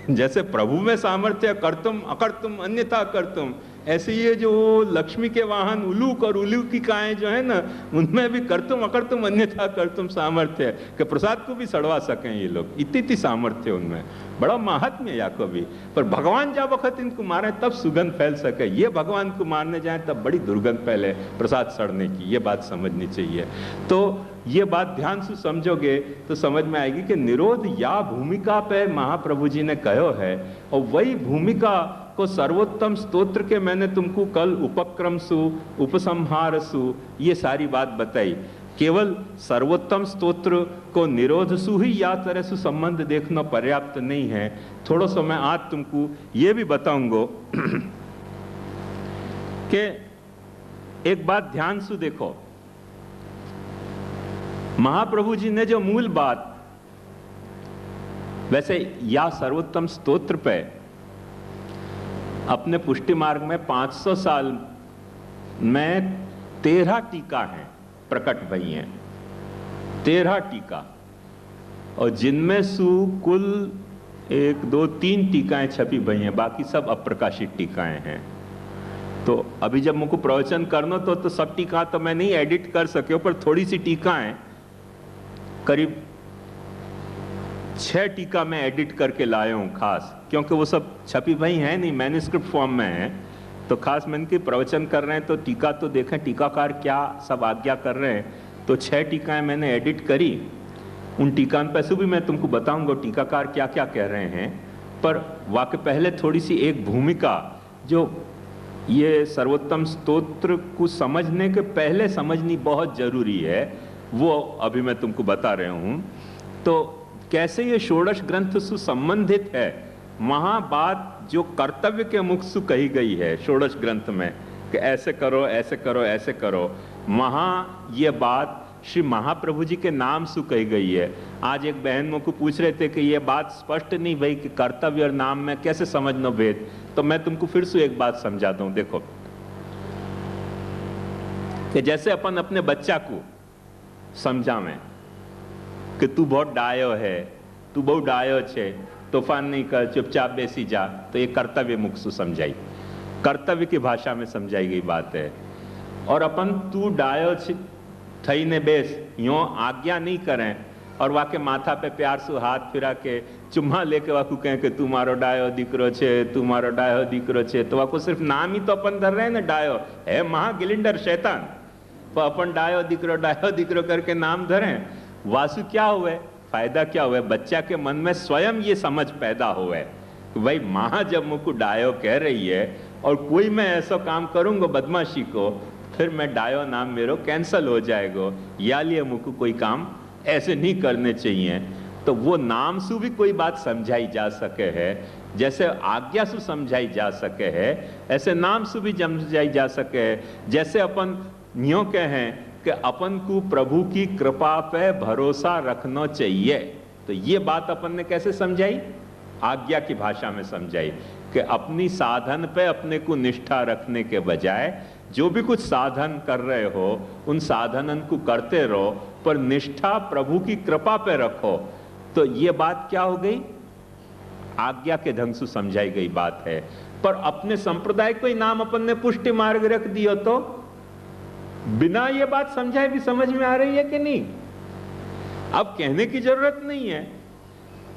जैसे प्रभु में सामर्थ्य कर्तुम अकर्तुम अन्यथा कर्तुम, ऐसे ये जो लक्ष्मी के वाहन उलूक और उलूकिकाएं जो है ना, उनमें भी कर्तुम अकर्तुम अन्यथा कर्तुम सामर्थ्य है कि प्रसाद को भी सड़वा सकें ये लोग, इतनी सामर्थ्य उनमें, बड़ा महात्म्य या को भी। पर भगवान जा वक्त इनको मारे तब सुगंध फैल सके, ये भगवान को मारने जाए तब बड़ी दुर्गंध फैले प्रसाद सड़ने की, ये बात समझनी चाहिए। तो ये बात ध्यान से समझोगे तो समझ में आएगी कि निरोध या भूमिका पे महाप्रभु जी ने कहो है, और वही भूमिका को सर्वोत्तम स्तोत्र के मैंने तुमको कल उपक्रम सु उपसंहार सु ये सारी बात बताई। केवल सर्वोत्तम स्तोत्र को निरोध सु ही या तरह से संबंध देखना पर्याप्त नहीं है। थोड़ा सा मैं आज तुमको ये भी बताऊंगा कि एक बात ध्यान से देखो, महाप्रभु जी ने जो मूल बात, वैसे या सर्वोत्तम स्तोत्र पे अपने पुष्टि मार्ग में 500 साल में 13 टीका हैं प्रकट भई हैं, 13 टीका, और जिनमें सु कुल 1 2 3 टीकाएं छपी हुई हैं, बाकी सब अप्रकाशित टीकाएं हैं। तो अभी जब मुझको प्रवचन करना तो सब टीका तो मैं नहीं एडिट कर सके, पर थोड़ी सी टीकाएं, करीब 6 टीका मैं एडिट करके लाया हूं खास, क्योंकि वो सब छपी हुई हैं नहीं, मैन्युस्क्रिप्ट फॉर्म में है। तो खास मैंने कि प्रवचन कर रहे हैं तो टीका तो देखें टीकाकार क्या सब आज्ञा कर रहे हैं। तो 6 टीकाएं मैंने एडिट करी, उन टीका पे से भी मैं तुमको बताऊंगा टीकाकार क्या क्या कह रहे हैं। पर वाकई पहले थोड़ी सी एक भूमिका जो ये सर्वोत्तम स्तोत्र को समझने के पहले समझनी बहुत जरूरी है, वो अभी मैं तुमको बता रहा हूं। तो कैसे ये षोडश ग्रंथ से संबंधित है, वहां बात जो कर्तव्य के मुख से कही गई है षोडश ग्रंथ में कि ऐसे करो ऐसे करो ऐसे करो, वहां ये बात श्री महाप्रभु जी के नाम से कही गई है। आज एक बहन मुझको पूछ रहे थे कि ये बात स्पष्ट नहीं भाई कि कर्तव्य और नाम में कैसे समझना भेद, तो मैं तुमको फिर से एक बात समझाता हूं। देखो कि जैसे अपन अपने बच्चा को समझावें कि तू बहुत डायो है, तू बहुत डायो छे, तूफान नहीं कर, चुपचाप बेसी जा, तो ये कर्तव्य मुख से समझाई, कर्तव्य की भाषा में समझाई गई बात है। और अपन तू डायो थई ने बेस यो आज्ञा नहीं करें और वाके माथा पे प्यार से हाथ फिरा के चुम्मा लेके वाकू कहें कि तू मारो डायो दीकरो छे, तू मारो डायो दीकरो छे, तो वाको सिर्फ नाम ही तो अपन धर रहे हैं ना, डायो है महा गिलिंडर शैतान, तो अपन डायो दीकरो करके नाम धरें, वासु क्या हुए, फायदा क्या हुआ? बच्चा के मन में स्वयं ये समझ पैदा हुआ कि भाई माँ जब मुझको डायो कह रही है और कोई मैं ऐसा काम करूंगा बदमाशी को, फिर मैं डायो नाम मेरे कैंसल हो जाएगा, या लिए मुझको कोई काम ऐसे नहीं करने चाहिए। तो वो नाम से भी कोई बात समझाई जा सके है, जैसे आज्ञा से समझाई जा सके है, ऐसे नाम से भी समझाई जा सके है। जैसे अपन न्यों कहें कि अपन को प्रभु की कृपा पे भरोसा रखना चाहिए, तो ये बात अपन ने कैसे समझाई? आज्ञा की भाषा में समझाई कि अपनी साधन पे अपने को निष्ठा रखने के बजाय जो भी कुछ साधन कर रहे हो उन साधनन को करते रहो, पर निष्ठा प्रभु की कृपा पे रखो। तो ये बात क्या हो गई? आज्ञा के ढंग से समझाई गई बात है। पर अपने संप्रदाय को ही नाम अपन ने पुष्टि मार्ग रख दियो, तो बिना ये बात समझाए भी समझ में आ रही है कि नहीं? अब कहने की जरूरत नहीं है,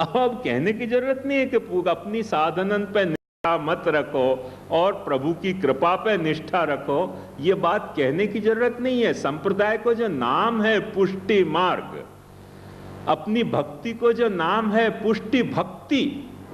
अब कहने की जरूरत नहीं है कि अपनी साधनन पे निष्ठा मत रखो और प्रभु की कृपा पे निष्ठा रखो, ये बात कहने की जरूरत नहीं है। संप्रदाय को जो नाम है पुष्टि मार्ग, अपनी भक्ति को जो नाम है पुष्टि भक्ति,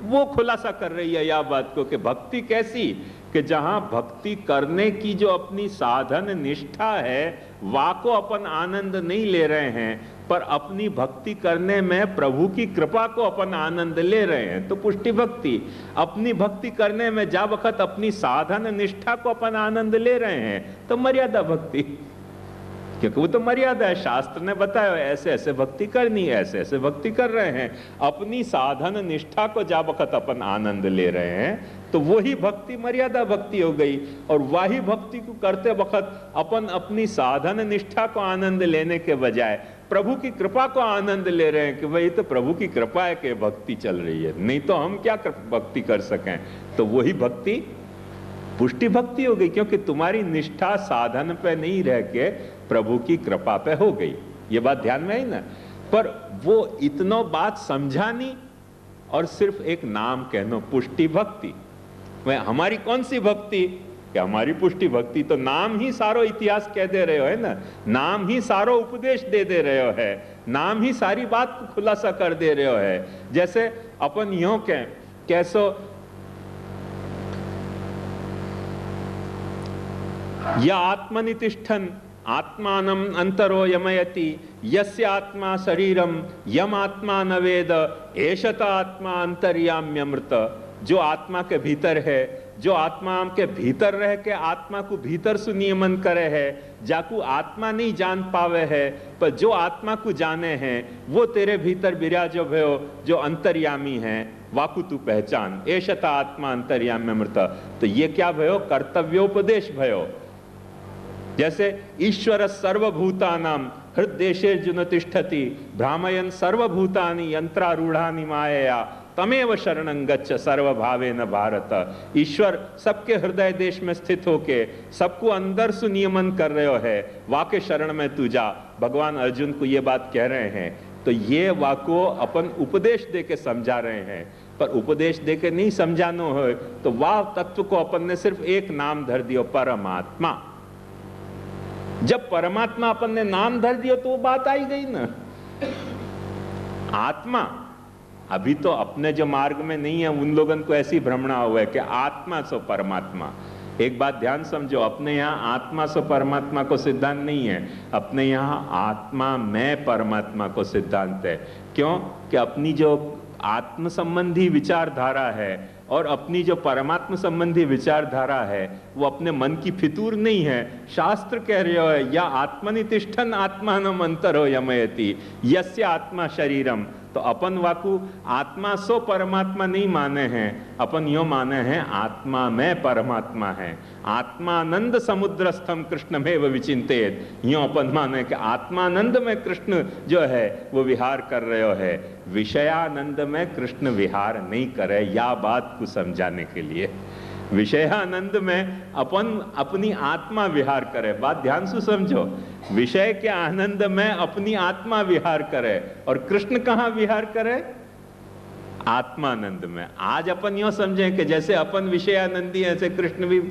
वो खुलासा कर रही है यह बात को कि भक्ति कैसी, कि जहां भक्ति करने की जो अपनी साधन निष्ठा है वाको अपन आनंद नहीं ले रहे हैं, पर अपनी भक्ति करने में प्रभु की कृपा को अपन आनंद ले रहे हैं, तो पुष्टि भक्ति। अपनी भक्ति करने में जा वक्त अपनी साधन निष्ठा को अपन आनंद ले रहे हैं, तो मर्यादा भक्ति, क्योंकि वो तो मर्यादा है। शास्त्र ने बताया ऐसे ऐसे भक्ति करनी है, ऐसे ऐसे भक्ति कर रहे हैं। अपनी साधन निष्ठा को जा वक्त अपन आनंद ले रहे हैं, तो वही भक्ति मर्यादा भक्ति हो गई। और वही भक्ति को करते वक्त अपन अपनी साधन निष्ठा को आनंद लेने के बजाय प्रभु की कृपा को आनंद ले रहे हैं कि भाई तो प्रभु की कृपा है कि भक्ति चल रही है, नहीं तो हम क्या भक्ति कर सकें। तो वही भक्ति पुष्टि भक्ति हो गई, क्योंकि तुम्हारी निष्ठा साधन पे नहीं रह के प्रभु की कृपा पे हो गई। ये बात ध्यान में आई ना? पर वो इतना बात समझा नहीं और सिर्फ एक नाम कहना पुष्टि भक्ति। वह हमारी कौन सी भक्ति? कि हमारी पुष्टि भक्ति तो नाम ही सारो इतिहास कह दे रहे हो है ना, नाम ही सारो उपदेश दे दे रहे हो है, नाम ही सारी बात को खुलासा कर दे रहे हो है। जैसे अपन यूं कहें कैसो या आत्मनितिष्ठन आत्मानम अंतरो यमयति यस्य आत्मा शरीरम यम आत्मा न वेद एषत आत्मा अंतर्याम्यमृत। जो आत्मा के भीतर है, जो आत्मा के भीतर रह के आत्मा को भीतर से नियमन करे है, जाकू आत्मा नहीं जान पावे है, पर जो आत्मा को जाने हैं वो तेरे भीतर विराजो भयो, जो अंतर्यामी है वाकु तू पहचान। एषत आत्मा अंतर्याम्यमृत। तो ये क्या भयो? कर्तव्योपदेश भयो। जैसे ईश्वर सर्वभूतानां हृदयेषु तिष्ठति भ्रामयन् सर्वभूतानि यंत्रारूढ़ानि मायया तमेव शरणं गच्छ सर्वभावेन भारत। ईश्वर सबके हृदय देश में स्थित होके सबको अंदर से नियमन कर रहे है, वाके शरण में तू जा। भगवान अर्जुन को ये बात कह रहे हैं, तो ये वाको अपन उपदेश दे के समझा रहे हैं। पर उपदेश दे के नहीं समझानो हो तो वाह तत्व को अपन ने सिर्फ एक नाम धर दियो, परमात्मा। जब परमात्मा अपन ने नाम धर दियो तो वो बात आई गई ना। आत्मा अभी तो अपने जो मार्ग में नहीं है उन लोगों को ऐसी भ्रमणा हुआ है कि आत्मा सो परमात्मा। एक बात ध्यान समझो, अपने यहाँ आत्मा सो परमात्मा को सिद्धांत नहीं है, अपने यहाँ आत्मा में परमात्मा को सिद्धांत है। क्यों? कि अपनी जो आत्म संबंधी विचारधारा है और अपनी जो परमात्मा संबंधी विचारधारा है वो अपने मन की फितूर नहीं है। शास्त्र कह रहे हो या आत्मनि तिष्ठन आत्मानम अंतरो यमयति यस्य आत्मा शरीरम। तो अपन वाकु आत्मा सो परमात्मा नहीं माने हैं, अपन यो माने हैं आत्मा में परमात्मा है। आत्मानंद समुद्रस्थम कृष्णमेव विचिंतेत, यो अपन माने कि आत्मानंद में कृष्ण जो है वो विहार कर रहे है, विषयानंद में कृष्ण विहार नहीं करे। या बात को समझाने के लिए विषयानंद में अपन अपनी आत्मा विहार करे। बात ध्यान से समझो, विषय के आनंद में अपनी आत्मा विहार करे और कृष्ण कहाँ विहार करे? आत्मानंद में। आज अपन यो समझे कि जैसे अपन विषयानंदी है ऐसे कृष्ण भी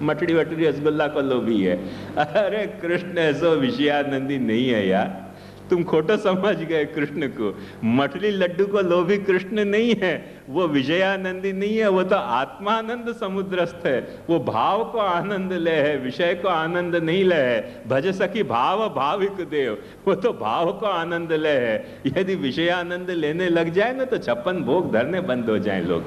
मटड़ी वटड़ी रसगुल्ला को लोभी है। अरे कृष्ण ऐसा विषयानंदी नहीं है यार, तुम खोटो समझ गए कृष्ण को। मठली लड्डू को लोभी कृष्ण नहीं है, वो विषयानंदी नहीं है, वो तो आत्मानंद समुद्रस्थ है। वो भाव को आनंद ले है, विषय को आनंद नहीं ले है। भज सखी भाव भाविक देव, वो तो भाव को आनंद ले है। यदि विषयानंद लेने लग जाए ना तो 56 भोग धरने बंद हो जाए लोग।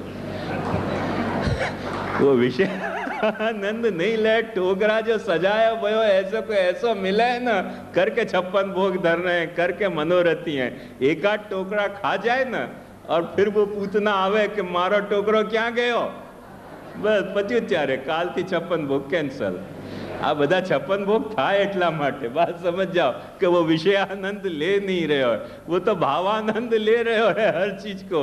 वो विषय आनंद नहीं ले, टोकरा जो सजाया वो ऐसा को ऐसा मिला है ना, करके 56 भोग धर रहे हैं, करके मनोरथी हैं। एक आध टोकरा खा जाए ना और फिर वो पूछना आवे कि मारो टोकरो क्या गयो, बस पच्યું ત્યારે કાલથી 56 ભોગ કેન્સલ। આ બધા 56 ભોગ થાય એટલા માટે बात समझ जाओ कि वो विषयानंद ले नहीं रहे हो, वो तो भावानंद ले रहे हो है हर चीज को।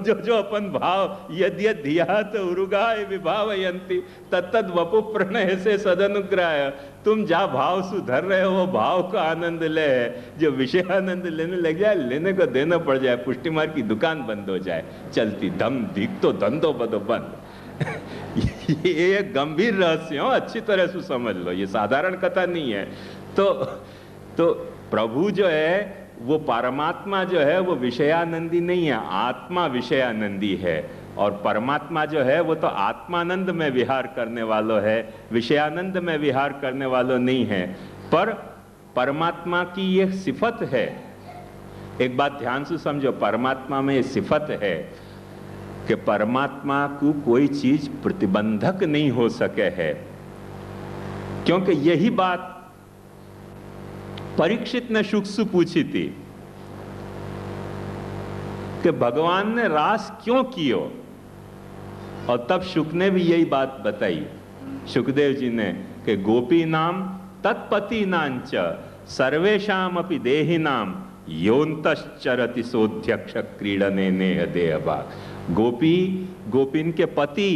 जो जो अपन भाव यद्य धियात उरुगाय विभावयन्ति तत्तद वपु प्रणय से सदनुग्रह। तुम जा भाव सु धर रहे हो वो भाव को आनंद ले है। जो विषयानंद लेने लग जाए लेने को देना पड़ जाए, पुष्टि मार की दुकान बंद हो जाए, चलती धम धीक तो धंधो बदो बंद। ये गंभीर रहस्य हो, अच्छी तरह से समझ लो, ये साधारण कथा नहीं है। तो प्रभु जो है वो परमात्मा जो है वो विषयानंदी नहीं है, आत्मा विषयानंदी है। और परमात्मा जो है वो तो आत्मानंद में विहार करने वालों है, विषयानंद में विहार करने वालों नहीं है। पर परमात्मा की ये सिफत है। एक बात ध्यान से समझो, परमात्मा में ये सिफत है कि परमात्मा को कोई चीज प्रतिबंधक नहीं हो सके है। क्योंकि यही बात परीक्षित ने शुक से पूछी थी कि भगवान ने रास क्यों कियो, और तब शुक ने भी यही बात बताई, शुकदेव जी ने, कि गोपी नाम तत्पति नांच सर्वेशाम अपि देहि नाम योन्तश्चरति सोध्यक्ष क्रीडने नेह देहभाग। गोपी, गोपिन के पति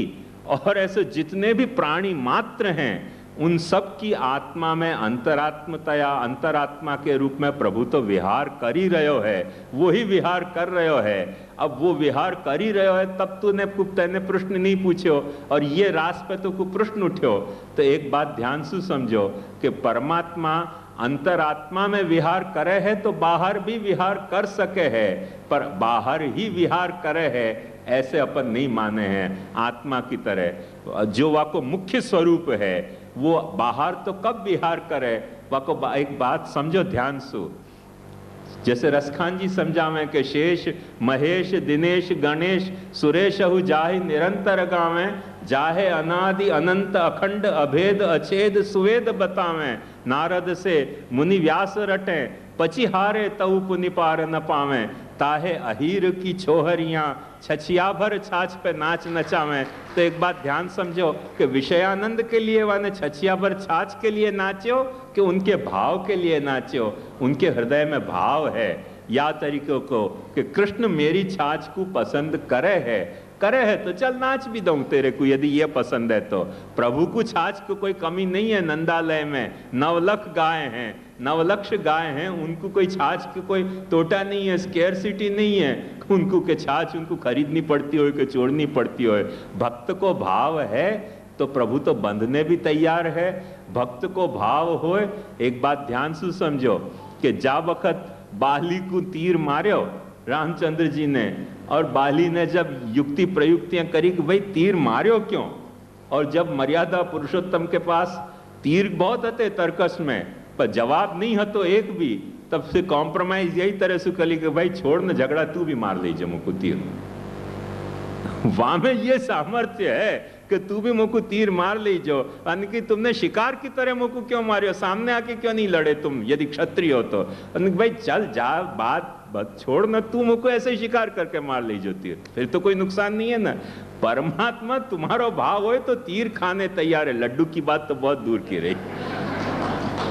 और ऐसे जितने भी प्राणी मात्र हैं उन सब की आत्मा में अंतरात्मतया अंतरात्मा के रूप में प्रभु तो विहार कर ही रहे है, वो ही विहार कर रहे है। अब वो विहार कर ही रहे है तब तूने प्रश्न नहीं पूछो और ये रास पे तो प्रश्न उठ्यो। तो एक बात ध्यान से समझो कि परमात्मा अंतरात्मा में विहार करे है तो बाहर भी विहार कर सके है, पर बाहर ही विहार करे है ऐसे अपन नहीं माने हैं। आत्मा की तरह जो वाको मुख्य स्वरूप है वो बाहर तो कब विहार करे, वाको एक बात समझो ध्यान से। जैसे रसखान जी समझावे के शेष महेश दिनेश गणेश सुरेश हु जाहि निरंतर गावे, जाहे अनादि अनंत अखंड अभेद अछेद सुवेद बतावे, नारद से मुनि व्यास रटे पची हारे तऊ पुनि पार न पावे, ताहे अहीर की छोहरियां छछिया भर छाछ पे नाच नचावे। तो एक बात ध्यान समझो कि विषयानंद के लिए वाने छछिया भर छाछ के लिए नाचो कि उनके भाव के लिए नाचो, उनके हृदय में भाव है। या तरीके को कि कृष्ण मेरी छाछ को पसंद करे है तो चल नाच भी दूं तेरे को, यदि ये पसंद है तो। प्रभु को छाछ को कोई कमी नहीं है। नंदालय में 9 लाख गाय हैं, 9 लक्ष गाय हैं, उनको कोई छाछ की कोई तोटा नहीं है, स्केर्सिटी नहीं है उनको के छाछ उनको खरीदनी पड़ती हो कि छोड़नी पड़ती हो। भक्त को भाव है तो प्रभु तो बंधने भी तैयार है। भक्त को भाव हो, एक बात ध्यान से समझो कि जा वक्त बाली को तीर मार्यो रामचंद्र जी ने, और बाली ने जब युक्ति प्रयुक्तियां करी कि भाई तीर मार्यो क्यों, और जब मर्यादा पुरुषोत्तम के पास तीर बहुत हते तर्कस में, पर जवाब नहीं है तो एक भी, तब से कॉम्प्रोमाइज यही तरह से कली कि भाई छोड़ न झगड़ा, तू भी मार लीजिए मुझको तीर। वहां में ये सामर्थ्य है कि तू भी मुझको तीर मार लीजो, यानी कि तुमने शिकार की तरह मुझको क्यों मारियो, सामने आके क्यों नहीं लड़े तुम यदि क्षत्रिय हो तो। भाई चल जा, बात छोड़ ना, तू मुझको ऐसे ही शिकार करके मार लीजो तीर, फिर तो कोई नुकसान नहीं है ना। परमात्मा तुम्हारो भाव हो तो तीर खाने तैयार है, लड्डू की बात तो बहुत दूर की रही।